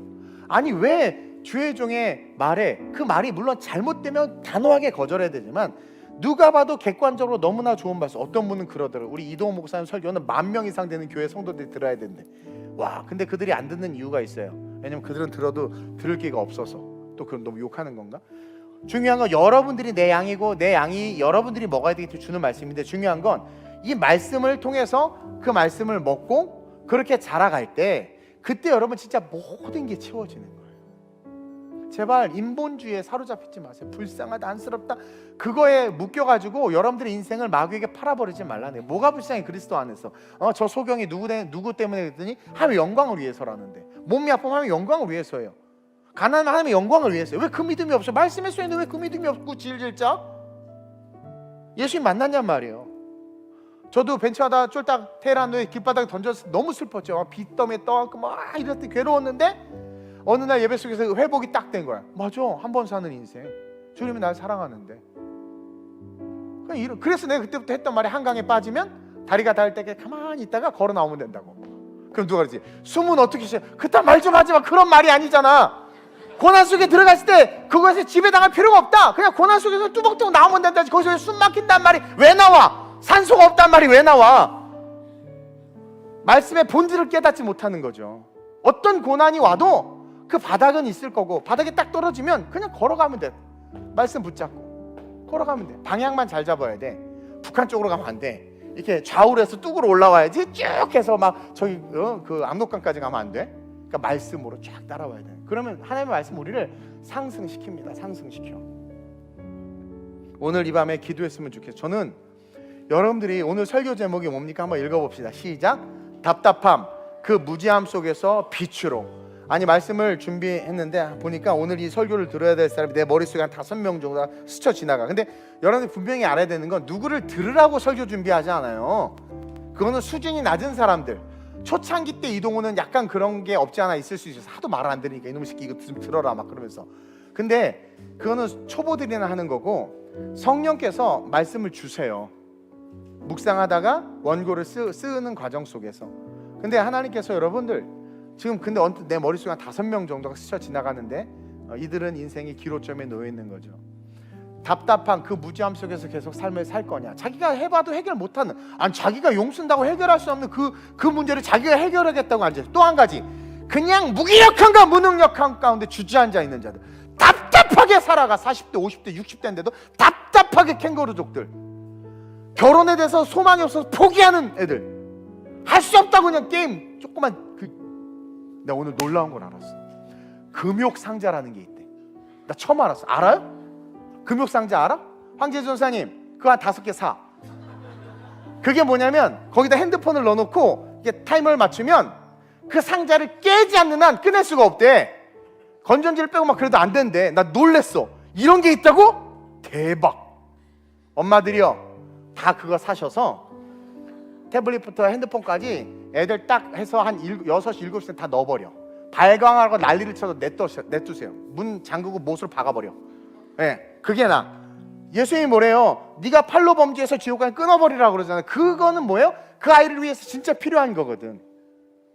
아니 왜 주의 종의 말에 그 말이 물론 잘못되면 단호하게 거절해야 되지만 누가 봐도 객관적으로 너무나 좋은 말씀. 어떤 분은 그러더라고요. 우리 이동훈 목사님 설교는 10,000명 이상 되는 교회 성도들이 들어야 된대. 와, 근데 그들이 안 듣는 이유가 있어요. 왜냐면 그들은 들어도 들을 기회가 없어서. 또 그럼 너무 욕하는 건가? 중요한 건 여러분들이 내 양이고 내 양이 여러분들이 먹어야 되기 주는 말씀인데 중요한 건 이 말씀을 통해서 그 말씀을 먹고 그렇게 자라갈 때 그때 여러분 진짜 모든 게 채워지는 거예요. 제발 인본주의에 사로잡히지 마세요. 불쌍하다, 안쓰럽다 그거에 묶여가지고 여러분들의 인생을 마귀에게 팔아버리지 말라네. 뭐가 불쌍해 그리스도 안에서. 저 소경이 누구 때문에 그랬더니 하나님의 영광을 위해서라는데. 몸이 아프면 하나님의 영광을 위해서예요. 가난하면 하나님의 영광을 위해서요. 왜 그 믿음이 없어? 말씀했었는데 왜 그 믿음이 없고 질질 짜? 예수님 만났냔 말이에요. 저도 벤치하다 쫄딱 테헤란로에 길바닥에 던졌을 때 너무 슬펐죠. 빚더미에 떠안고 막 이럴 때 괴로웠는데 어느 날 예배 속에서 회복이 딱 된 거야. 맞아, 한 번 사는 인생. 주님이 날 사랑하는데. 그래서 내가 그때부터 했던 말이 한강에 빠지면 다리가 닿을 때까지 가만히 있다가 걸어 나오면 된다고. 그럼 누가 그러지? 숨은 어떻게 쉬어? 그딴 말 좀 하지 마. 그런 말이 아니잖아. 고난 속에 들어갔을 때 그것에 지배당할 필요가 없다. 그냥 고난 속에서 뚜벅뚜벅 나오면 된다. 거기서 숨 막힌단 말이 왜 나와? 산소가 없단 말이 왜 나와? 말씀의 본질을 깨닫지 못하는 거죠. 어떤 고난이 와도 그 바닥은 있을 거고 바닥에 딱 떨어지면 그냥 걸어가면 돼. 말씀 붙잡고 걸어가면 돼. 방향만 잘 잡아야 돼. 북한 쪽으로 가면 안 돼. 이렇게 좌우로 해서 뚝으로 올라와야지. 쭉 해서 막 저기 그 압록강까지 가면 안 돼. 그러니까 말씀으로 쫙 따라와야 돼. 그러면 하나님의 말씀 우리를 상승시킵니다. 상승시켜. 오늘 이 밤에 기도했으면 좋겠어요. 저는 여러분들이 오늘 설교 제목이 뭡니까? 한번 읽어봅시다. 시작. 답답함 그 무지함 속에서 빛으로. 아니 말씀을 준비했는데 보니까 오늘 이 설교를 들어야 될 사람이 내 머릿속에 한 5명 정도가 스쳐 지나가. 근데 여러분들 분명히 알아야 되는 건 누구를 들으라고 설교 준비하지 않아요. 그거는 수준이 낮은 사람들. 초창기 때 이동호는 약간 그런 게 없지 않아 있을 수 있어서 하도 말을 안 들으니까 이놈의 새끼 이거 좀 들어라 막 그러면서. 근데 그거는 초보들이나 하는 거고 성령께서 말씀을 주세요. 묵상하다가 원고를 쓰는 과정 속에서. 근데 하나님께서 여러분들 지금 근데 언뜻 내 머릿속에 한 5명 정도가 스쳐 지나가는데 이들은 인생의 기로점에 놓여 있는 거죠. 답답한 그 무지함 속에서 계속 삶을 살 거냐? 자기가 해봐도 해결 못하는, 아니 자기가 용 쓴다고 해결할 수 없는 그 문제를 자기가 해결하겠다고 앉아. 또 한 가지, 그냥 무기력함과 무능력함 가운데 주저앉아 있는 자들. 답답하게 살아가. 40대 50대 60대인데도 답답하게 캥거루족들. 결혼에 대해서 소망이 없어서 포기하는 애들. 할 수 없다고 그냥 게임 조그만. 내가 오늘 놀라운 걸 알았어. 금욕상자라는 게 있대. 나 처음 알았어. 알아요? 금욕상자 알아? 황재준 전사님 그거 한 5개 사. 그게 뭐냐면 거기다 핸드폰을 넣어놓고 이게 타이머를 맞추면 그 상자를 깨지 않는 한 끊을 수가 없대. 건전지를 빼고 막 그래도 안 된대. 나 놀랬어. 이런 게 있다고? 대박. 엄마들이요 다 그거 사셔서 태블릿부터 핸드폰까지 애들 딱 해서 한 6시 7시에 다 넣어버려. 발광하고 난리를 쳐도 냅두세요. 문 잠그고 못으로 박아버려. 네, 그게 나. 예수님이 뭐래요? 네가 팔로 범죄해서 지옥까지 끊어버리라고 그러잖아요. 그거는 뭐예요? 그 아이를 위해서 진짜 필요한 거거든.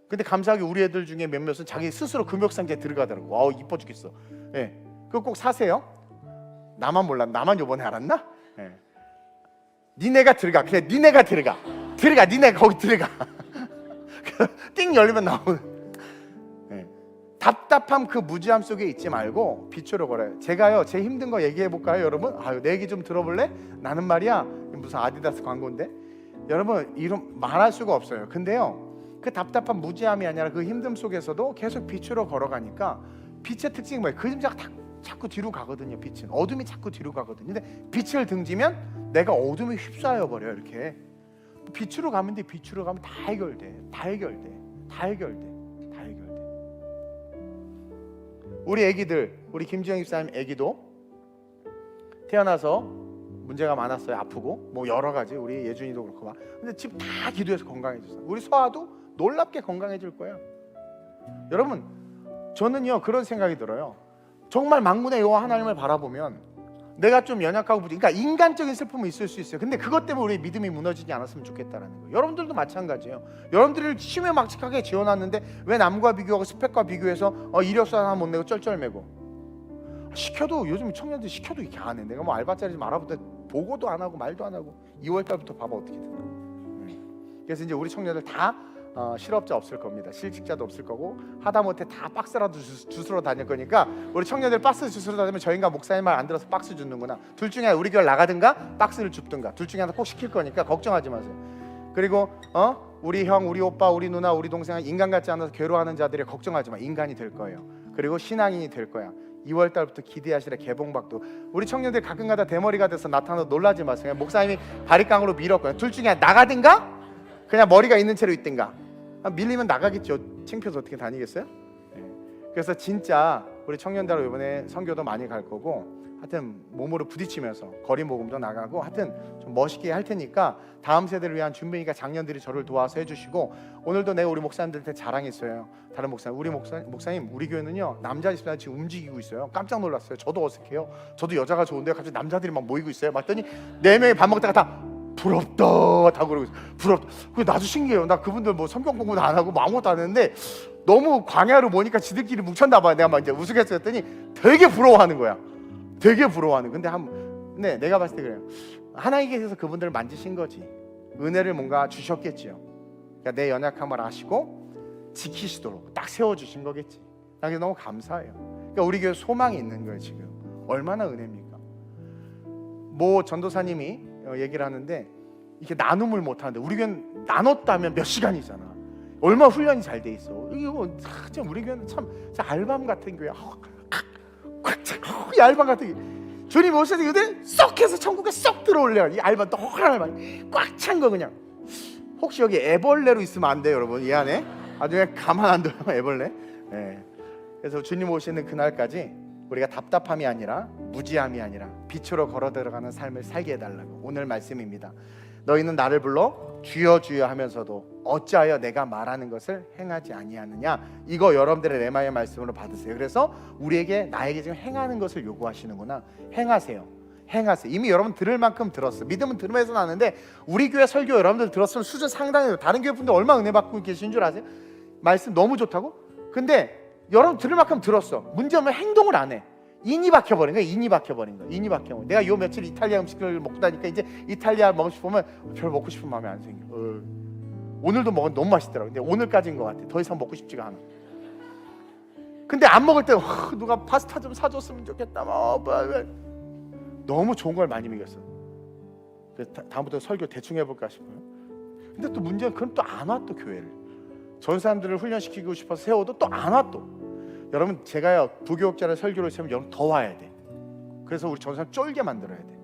근데 감사하게 우리 애들 중에 몇몇은 자기 스스로 금욕상자에 들어가더라고. 아우 이뻐 죽겠어. 네, 그거 꼭 사세요. 나만 몰라. 나만 요번에 알았나? 네. 니네가 들어가. 그래 니네가 들어가. 니네가 거기 들어가. 띵 열리면 나오는. 네. 답답함 그 무지함 속에 있지 말고 빛으로 걸어요. 제가요 제 힘든 거 얘기해 볼까요 여러분? 아유 내 얘기 좀 들어볼래? 나는 말이야 무슨 아디다스 광고인데 여러분 이런 말할 수가 없어요. 근데요 그 답답한 무지함이 아니라 그 힘듦 속에서도 계속 빛으로 걸어가니까 빛의 특징이 뭐예요? 그림자가 자꾸 뒤로 가거든요. 빛은 어둠이 자꾸 뒤로 가거든요. 근데 빛을 등지면 내가 어둠에 휩싸여 버려. 이렇게 빛으로 가면 돼. 빛으로 가면 다 해결돼. 우리 애기들, 우리 김지영 집사님 애기도 태어나서 문제가 많았어요. 아프고 뭐 여러 가지. 우리 예준이도 그렇고 막. 근데 지금 다 기도해서 건강해졌어요. 우리 서아도 놀랍게 건강해질 거예요. 여러분 저는요 그런 생각이 들어요. 정말 만군의 여호와 하나님을 바라보면 내가 좀 연약하고 그러니까 인간적인 슬픔은 있을 수 있어요. 근데 그것 때문에 우리의 믿음이 무너지지 않았으면 좋겠다라는 거예요. 여러분들도 마찬가지예요. 여러분들을 심해막측하게 지어놨는데 왜 남과 비교하고 스펙과 비교해서 이력서 하나 못 내고 쩔쩔매고. 시켜도 요즘 청년들 시켜도 이렇게 안 해. 내가 뭐 알바짜리 좀 알아보다 보고도 안 하고 말도 안 하고 2월달부터 봐봐 어떻게 됐나. 그래서 이제 우리 청년들 다 실업자 없을 겁니다. 실직자도 없을 거고 하다못해 다 박스라도 주스러 다닐 거니까 우리 청년들 박스 주스러 다니면 저희가 목사님 말 안 들어서 박스 줍는구나. 둘 중에 우리 교회 나가든가 박스를 줍든가 둘 중에 하나 꼭 시킬 거니까 걱정하지 마세요. 그리고 우리 형, 우리 오빠, 우리 누나, 우리 동생 인간 같지 않아서 괴로워하는 자들이 걱정하지 마. 인간이 될 거예요. 그리고 신앙인이 될 거야. 2월달부터 기대하시라. 개봉박도. 우리 청년들 가끔가다 대머리가 돼서 나타나도 놀라지 마세요. 목사님이 바리깡으로 밀었고요. 둘 중에 나가든가 그냥 머리가 있는 채로 있든가. 밀리면 나가겠죠. 창피해서 어떻게 다니겠어요? 그래서 진짜 우리 청년들 이번에 선교도 많이 갈 거고 하여튼 몸으로 부딪히면서 거리 모금도 나가고 하여튼 좀 멋있게 할 테니까 다음 세대를 위한 준비니까 장년들이 저를 도와서 해주시고 오늘도 내가 우리 목사님들한테 자랑했어요. 다른 목사님, 우리 목사님 우리 교회는요 남자 집사님 지금 움직이고 있어요. 깜짝 놀랐어요. 저도 어색해요. 저도 여자가 좋은데 갑자기 남자들이 막 모이고 있어요. 맞더니 4명이 밥 먹다가 다 부럽다 다 그러고 있어. 부럽다. 그 나도 신기해요. 나 그분들 뭐 성경 공부도 안 하고 뭐 아무것도 안 했는데 너무 광야로 모니까 지들끼리 뭉쳤나 봐요. 내가 막 이제 우스갯소리 했더니 되게 부러워하는 거야. 되게 부러워하는. 근데 네, 내가 봤을 때 그래요. 하나님께서 그분들을 만지신 거지. 은혜를 뭔가 주셨겠지요. 그러니까 내 연약함을 아시고 지키시도록 딱 세워주신 거겠지. 나 그래서 너무 감사해요. 그러니까 우리 교회 소망이 있는 거예요. 지금 얼마나 은혜입니까? 모 전도사님이 얘기를 하는데 이렇게 나눔을 못 하는데 우리 교회는 나눴다면 몇 시간이잖아. 얼마나 훈련이 잘 돼 있어. 이게 뭐 참 우리 교회는 참 알밤 같은 교회야. 얄밤 같은 게 주님 오셔서 이들 쏙 해서 천국에 쏙 들어올래요. 이 알바 또 허한 알바 꽉 찬 거 그냥. 혹시 여기 애벌레로 있으면 안 돼요, 여러분. 이 안에 아주 그냥 가만 안 둬요, 애벌레. 네. 그래서 주님 오시는 그날까지 우리가 답답함이 아니라 무지함이 아니라 빛으로 걸어 들어가는 삶을 살게 해달라고 오늘 말씀입니다. 너희는 나를 불러 주여 주여 하면서도 어찌하여 내가 말하는 것을 행하지 아니하느냐. 이거 여러분들의 레마의 말씀으로 받으세요. 그래서 우리에게 나에게 지금 행하는 것을 요구하시는구나. 행하세요. 행하세요. 이미 여러분 들을 만큼 들었어요. 믿음은 들음에서 나는데 우리 교회 설교 여러분들 들었으면 수준 상당해요. 다른 교회 분들 얼마나 은혜 받고 계신 줄 아세요? 말씀 너무 좋다고? 근데 여러분 들을 만큼 들었어. 문제는 행동을 안 해. 인이 박혀버린 거야. 인이 박혀버린 거야. 인이 박혀버린 거야. 내가 요 며칠 이탈리아 음식을 먹고 다니까 이제 이탈리아 먹고 싶으면 별로 먹고 싶은 마음이 안 생겨. 오늘도 먹었는데 너무 맛있더라고. 근데 오늘까지인 것 같아. 더 이상 먹고 싶지가 않아. 근데 안 먹을 때 누가 파스타 좀 사줬으면 좋겠다. 너무 좋은 걸 많이 먹였어. 그래서 다음부터 설교 대충 해볼까 싶어요. 근데 또 문제는 그럼 또 안 와. 또 교회를 전 사람들을 훈련시키고 싶어서 세워도 또 안 와. 또 여러분 제가요 부교육자를 설교를 세우면 여러분 더 와야 돼. 그래서 우리 전 사람 쫄게 만들어야 돼.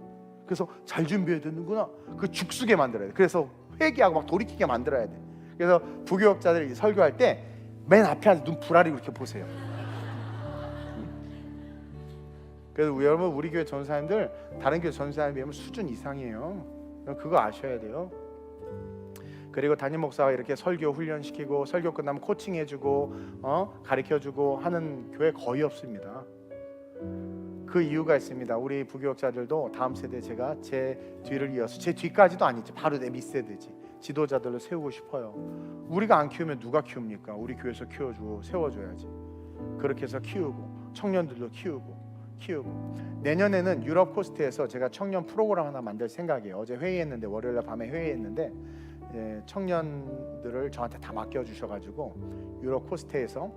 그래서 잘 준비해야 되는구나. 그 죽쓰게 만들어야 돼. 그래서 회개하고 막 돌이키게 만들어야 돼. 그래서 부교육자들이 설교할 때 맨 앞에 앉아 눈 부라리고 이렇게 보세요. 그래서 여러분 우리 교회 전사님들 다른 교회 전사님에 비하면 수준 이상이에요. 그거 아셔야 돼요. 그리고 담임 목사가 이렇게 설교 훈련시키고 설교 끝나면 코칭해주고 가르쳐주고 하는 교회 거의 없습니다. 그 이유가 있습니다. 우리 부교육자들도 다음 세대 제가 제 뒤를 이어서 제 뒤까지도 아니지 바로 내 밑세대지 지도자들로 세우고 싶어요. 우리가 안 키우면 누가 키웁니까? 우리 교회에서 키워주고 세워줘야지. 그렇게 해서 키우고 청년들도 키우고 내년에는 유럽 코스트에서 제가 청년 프로그램 하나 만들 생각이에요. 어제 회의했는데 월요일 밤에 회의했는데 청년들을 저한테 다 맡겨주셔가지고 유럽 코스트에서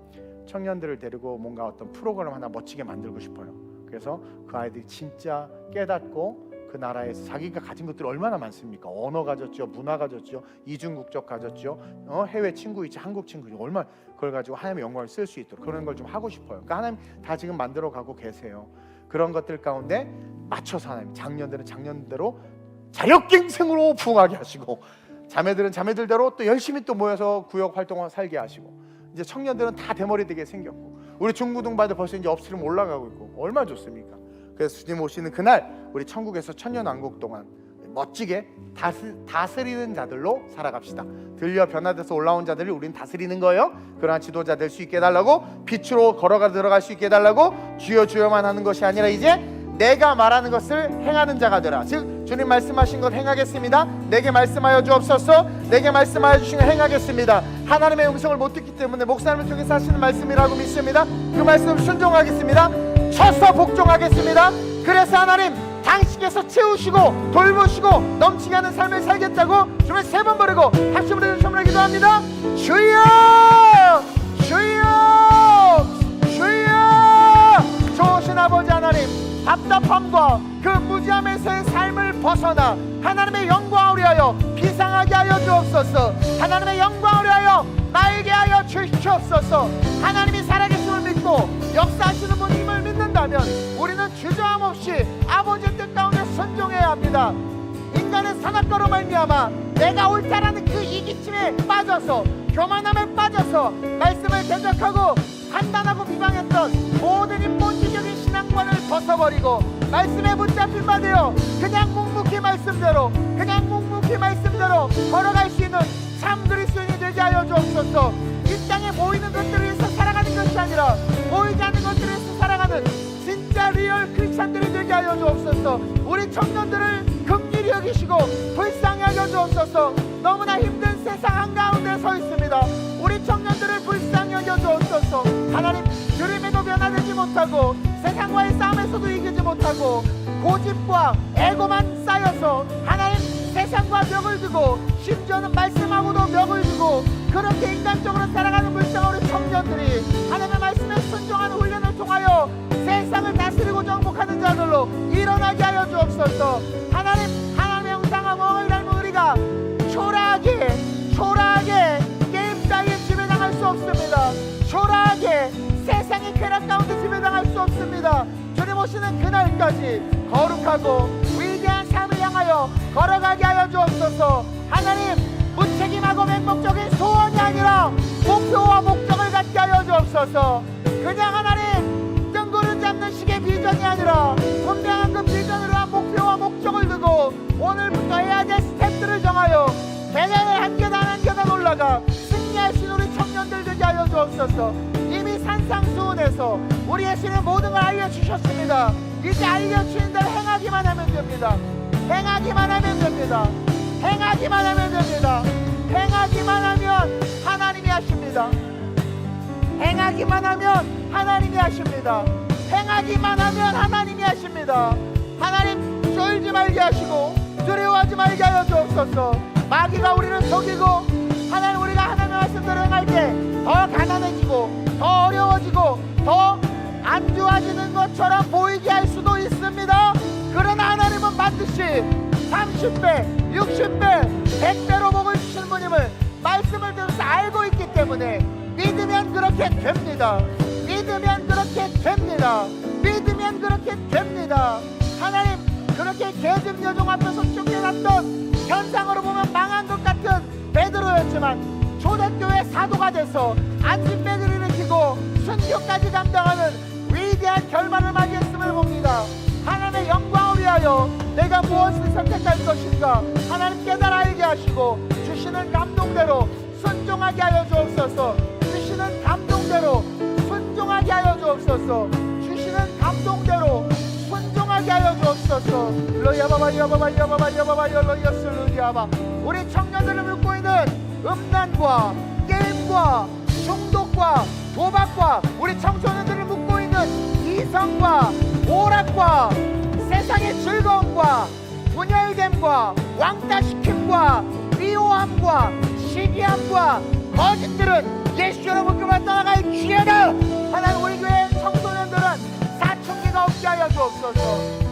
청년들을 데리고 뭔가 어떤 프로그램 하나 멋지게 만들고 싶어요. 그래서 그 아이들이 진짜 깨닫고 그 나라에서 자기가 가진 것들이 얼마나 많습니까? 언어 가졌죠, 문화 가졌죠, 이중국적 가졌죠, 해외 친구 있지, 한국 친구 있지, 얼마 그걸 가지고 하나님의 영광을 쓸 수 있도록 그런 걸 좀 하고 싶어요. 그러니까 하나님 다 지금 만들어 가고 계세요. 그런 것들 가운데 맞춰서 하나님 작년들은 작년대로 자력갱생으로 부흥하게 하시고 자매들은 자매들대로 또 열심히 또 모여서 구역 활동을 살게 하시고 이제 청년들은 다 대머리 되게 생겼고 우리 중고등반들 벌써 이제 엎스름 올라가고 있고 얼마나 좋습니까? 그래서 주님 오시는 그날 우리 천국에서 천년왕국 동안 멋지게 다스리는 자들로 살아갑시다. 들려 변화돼서 올라온 자들을 우린 다스리는 거예요. 그러한 지도자 될 수 있게 해달라고 빛으로 걸어가 들어갈 수 있게 해달라고 주여 주여만 하는 것이 아니라 이제 내가 말하는 것을 행하는 자가 되라. 즉 주님 말씀하신 것 행하겠습니다. 내게 말씀하여 주옵소서. 내게 말씀하여 주신 것 행하겠습니다. 하나님의 음성을 못 듣기 때문에 목사님을 통해서 하시는 말씀이라고 믿습니다. 그 말씀 순종하겠습니다. 쳐서 복종하겠습니다. 그래서 하나님 당신께서 채우시고 돌보시고 넘치게 하는 삶을 살겠다고 주님 3번 부르고 합심으로 주님을 기도합니다. 주여 주여 주여. 좋으신 아버지 하나님, 답답함과 그 무지함에서의 삶을 벗어나 하나님의 영광을 위하여 비상하게 하여 주옵소서. 하나님의 영광을 위하여 나에게 하여 주시옵소서. 하나님이 살아계심을 믿고 역사하시는 분임을 믿는다면 우리는 주저함 없이 아버지의 뜻 가운데 순종해야 합니다. 인간의 산악과로 말미암아 내가 옳다라는 그 이기심에 빠져서 교만함에 빠져서 말씀을 대적하고 판단하고 비방했던 모든 인본주의적인 신앙관을 벗어버리고 말씀에 붙잡힌 바 되어 그냥 묵묵히 말씀대로 걸어갈 수 있는 참 그리스도인이 되게 하여 주옵소서. 이 땅에 보이는 것들을 위해서 살아가는 것이 아니라 보이지 않는 것들을 위해서 살아가는 진짜 리얼 크리스찬들이 되게 하여 주옵소서. 우리 청년들을 긍휼히 여기시고 불쌍히 하여 주옵소서. 너무나 힘든 세상 한가운데 서 있습니다. 우리 청년들을 불쌍히 여겨 주옵소서. 하나님, 들음에도 변화되지 못하고 세상과의 싸움에서도 이기지 못하고 고집과 에고만 쌓여서 하나님 세상과 벽을 두고 심지어는 말씀하고도 벽을 두고 그렇게 인간적으로 살아가는 불쌍한 우리 청년들이 하나님의 말씀에 순종하는 훈련을 통하여 세상을 다스리고 정복하는 자들로 일어나게 하여 주옵소서. 하나님의 형상과 멍을 닮은 우리가 초라하게 게임 따위에 지배당할 수 없습니다. 초라하게 세상의 쾌락 가운데 지배당할 수 없습니다. 주님 오시는 그날까지 거룩하고 위대한 삶을 향하여 걸어가게 하여 주옵소서. 하나님, 무책임하고 맹목적인 소원이 아니라 목표와 목적을 갖게 하여 주옵소서. 그냥 하나님 뜬구름 잡는 식의 비전이 아니라 분명한 그 비전으로 한 목표와 목적을 두고 오늘부터 해야 될 스텝들을 정하여 계단을 한 계단 한 계단 올라가 승리하신 우리 청년들 되게 하여 주옵소서. 이미 산상수훈에서 우리의 신은 모든 걸 알려주셨습니다. 이제 알려주신 대로 행하기만 하면 됩니다. 행하기만 하면 됩니다. 행하기만 하면 됩니다. 행하기만 하면 하나님이 하십니다. 행하기만 하면 하나님이 하십니다. 행하기만 하면 하나님이 하십니다. 하나님, 쫄지 말게 하시고 두려워하지 말게 하여 주옵소서. 마귀가 우리를 속이고 하나님, 우리가 하나님의 말씀대로 행할 때 더 가난해지고 더 어려워지고 더 안 좋아지는 것처럼 보이게 할 수도 있습니다. 그러나 하나님은 반드시 30배, 60배, 100배로 복을 주시는 분임을 말씀을 들어서 알고 있기 때문에 믿으면 그렇게 됩니다. 믿으면 그렇게 됩니다. 믿으면 그렇게 됩니다. 하나님, 그렇게 계집 여종 앞에서 쫓겨났던 현상으로 보면 망한 것 같은 베드로였지만 초대교회 사도가 돼서 안진배를 일으키고 순교까지 감당하는 위대한 결말을 맞이했음을 봅니다. 하나님의 영광을 위하여 내가 무엇을 선택할 것인가 하나님 깨달아 알게 하시고 주시는 감동대로 순종하게 하여 주옵소서. 주시는 감동대로 순종하게 하여 주옵소서. 주시는 감동대로 순종하게 하여 주옵소서. 우리 청년들을 묶고 있는 음란과 게임과 중독과 도박과 우리 청소년들을 묶고 있는 이성과 오락과 세상의 즐거움과 분열됨과 왕따시킴과 미워함과 시기함과 거짓들은 예수 여러분 그만 떠나갈 기회다. 하나님, 우리 교회 청소년들은 사춘기가 없게 하여 주옵소서.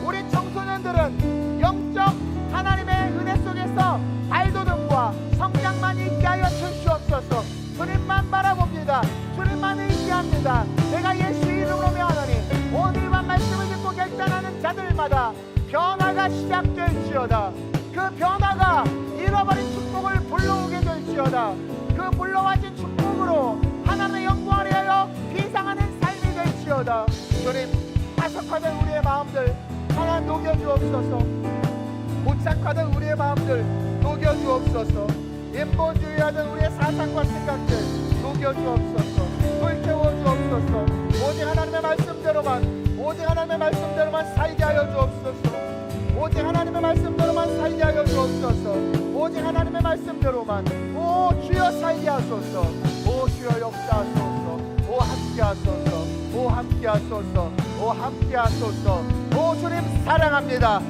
우리 청소년들은 영적 하나님의 은혜 속에서 발돋움과 성장만 있게 하여 주시옵소서. 주님만 바라봅니다. 주님만 의지합니다. 내가 예수 이름으로 명하노니 오늘 밤 말씀을 듣고 결단하는 자들마다 변화가 시작될지어다. 그 변화가 잃어버린 축복을 불러오게 될지어다. 그 불러와진 축복으로 하나님의 영광을 위하여 비상하는 삶이 될지어다. 주님, 파석화된 우리의 마음들 하나 녹여주옵소서. 고착화된 우리의 마음들 녹여주옵소서. 인본주의하던 우리의 사상과 생각들 녹여주옵소서. 불태워주옵소서. 오직 하나님의 말씀대로만, 오직 하나님의 말씀대로만 살게 하여 주옵소서. 오직 하나님의 말씀대로만 살게 하여 주옵소서. 오직 하나님의 말씀대로만, 오 주여 살게 하소서. 오 주여 역사하소서. 오 함께하소서. 오 함께하소서. 오 함께하소서. 오 주님 사랑합니다.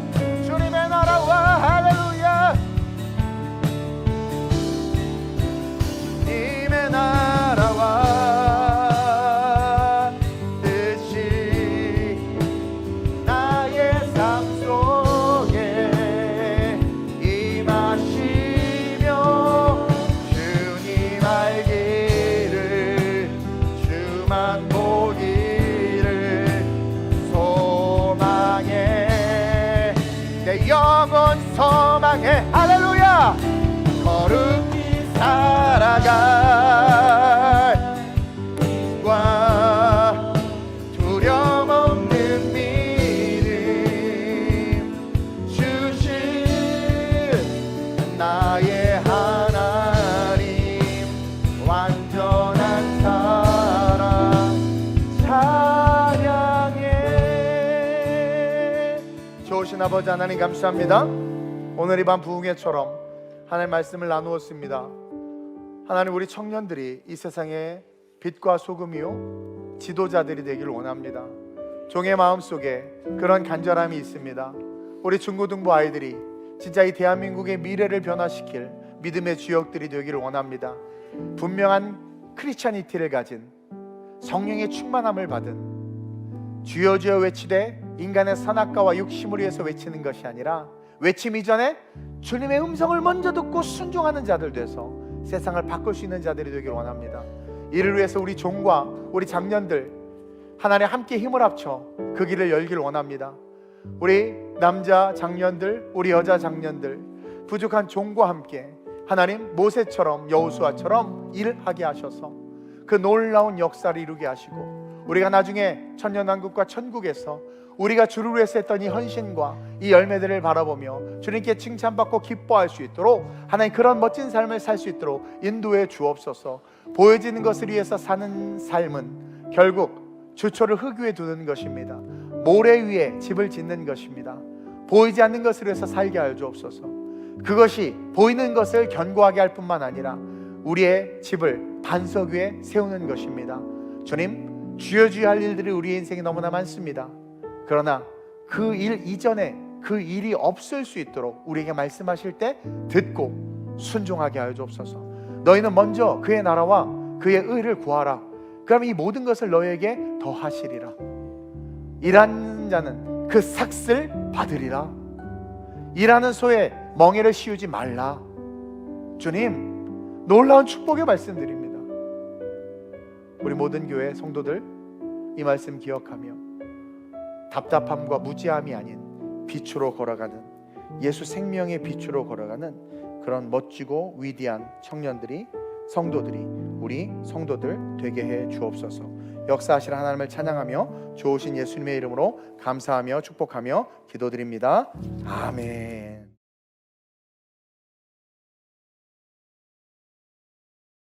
주님의 나라와 할렐루야. 주님의 나라와 뜻이 나의 삶 속에 임하시며 주님 알기를 주만 보기를 소망해 내 영혼 소망해 할렐루야. 거룩히 살아갈 과 두려움 없는 믿음 주신 나의 하나님 완전한 사랑 찬양해. 좋으신 아버지 하나님 감사합니다. 오늘 이 밤 부흥회처럼 하나님의 말씀을 나누었습니다. 하나님, 우리 청년들이 이 세상의 빛과 소금이요 지도자들이 되기를 원합니다. 종의 마음속에 그런 간절함이 있습니다. 우리 중고등부 아이들이 진짜 이 대한민국의 미래를 변화시킬 믿음의 주역들이 되기를 원합니다. 분명한 크리스찬이티를 가진 성령의 충만함을 받은 주여 주여 외치되 인간의 선악과와 욕심을 위해서 외치는 것이 아니라 외침 이전에 주님의 음성을 먼저 듣고 순종하는 자들 돼서 세상을 바꿀 수 있는 자들이 되기를 원합니다. 이를 위해서 우리 종과 우리 장년들 하나님 함께 힘을 합쳐 그 길을 열길 원합니다. 우리 남자 장년들, 우리 여자 장년들, 부족한 종과 함께 하나님 모세처럼 여호수아처럼 일하게 하셔서 그 놀라운 역사를 이루게 하시고 우리가 나중에 천년왕국과 천국에서 우리가 주를 위해서 했던 이 헌신과 이 열매들을 바라보며 주님께 칭찬받고 기뻐할 수 있도록 하나님 그런 멋진 삶을 살 수 있도록 인도해 주옵소서. 보여지는 것을 위해서 사는 삶은 결국 주초를 흙 위에 두는 것입니다. 모래 위에 집을 짓는 것입니다. 보이지 않는 것을 위해서 살게 하여 주옵소서. 그것이 보이는 것을 견고하게 할 뿐만 아니라 우리의 집을 반석 위에 세우는 것입니다. 주님, 주여주여 할 일들이 우리의 인생에 너무나 많습니다. 그러나 그 일 이전에 그 일이 없을 수 있도록 우리에게 말씀하실 때 듣고 순종하게 하여 주옵소서. 너희는 먼저 그의 나라와 그의 의를 구하라. 그러면 이 모든 것을 너희에게 더하시리라. 일하는 자는 그 삭슬 받으리라. 일하는 소에 멍에를 씌우지 말라. 주님, 놀라운 축복의 말씀드립니다. 우리 모든 교회 성도들 이 말씀 기억하며 답답함과 무지함이 아닌 빛으로 걸어가는, 예수 생명의 빛으로 걸어가는 그런 멋지고 위대한 청년들이, 성도들이, 우리 성도들 되게 해 주옵소서. 역사하시는 하나님을 찬양하며 좋으신 예수님의 이름으로 감사하며 축복하며 기도드립니다. 아멘.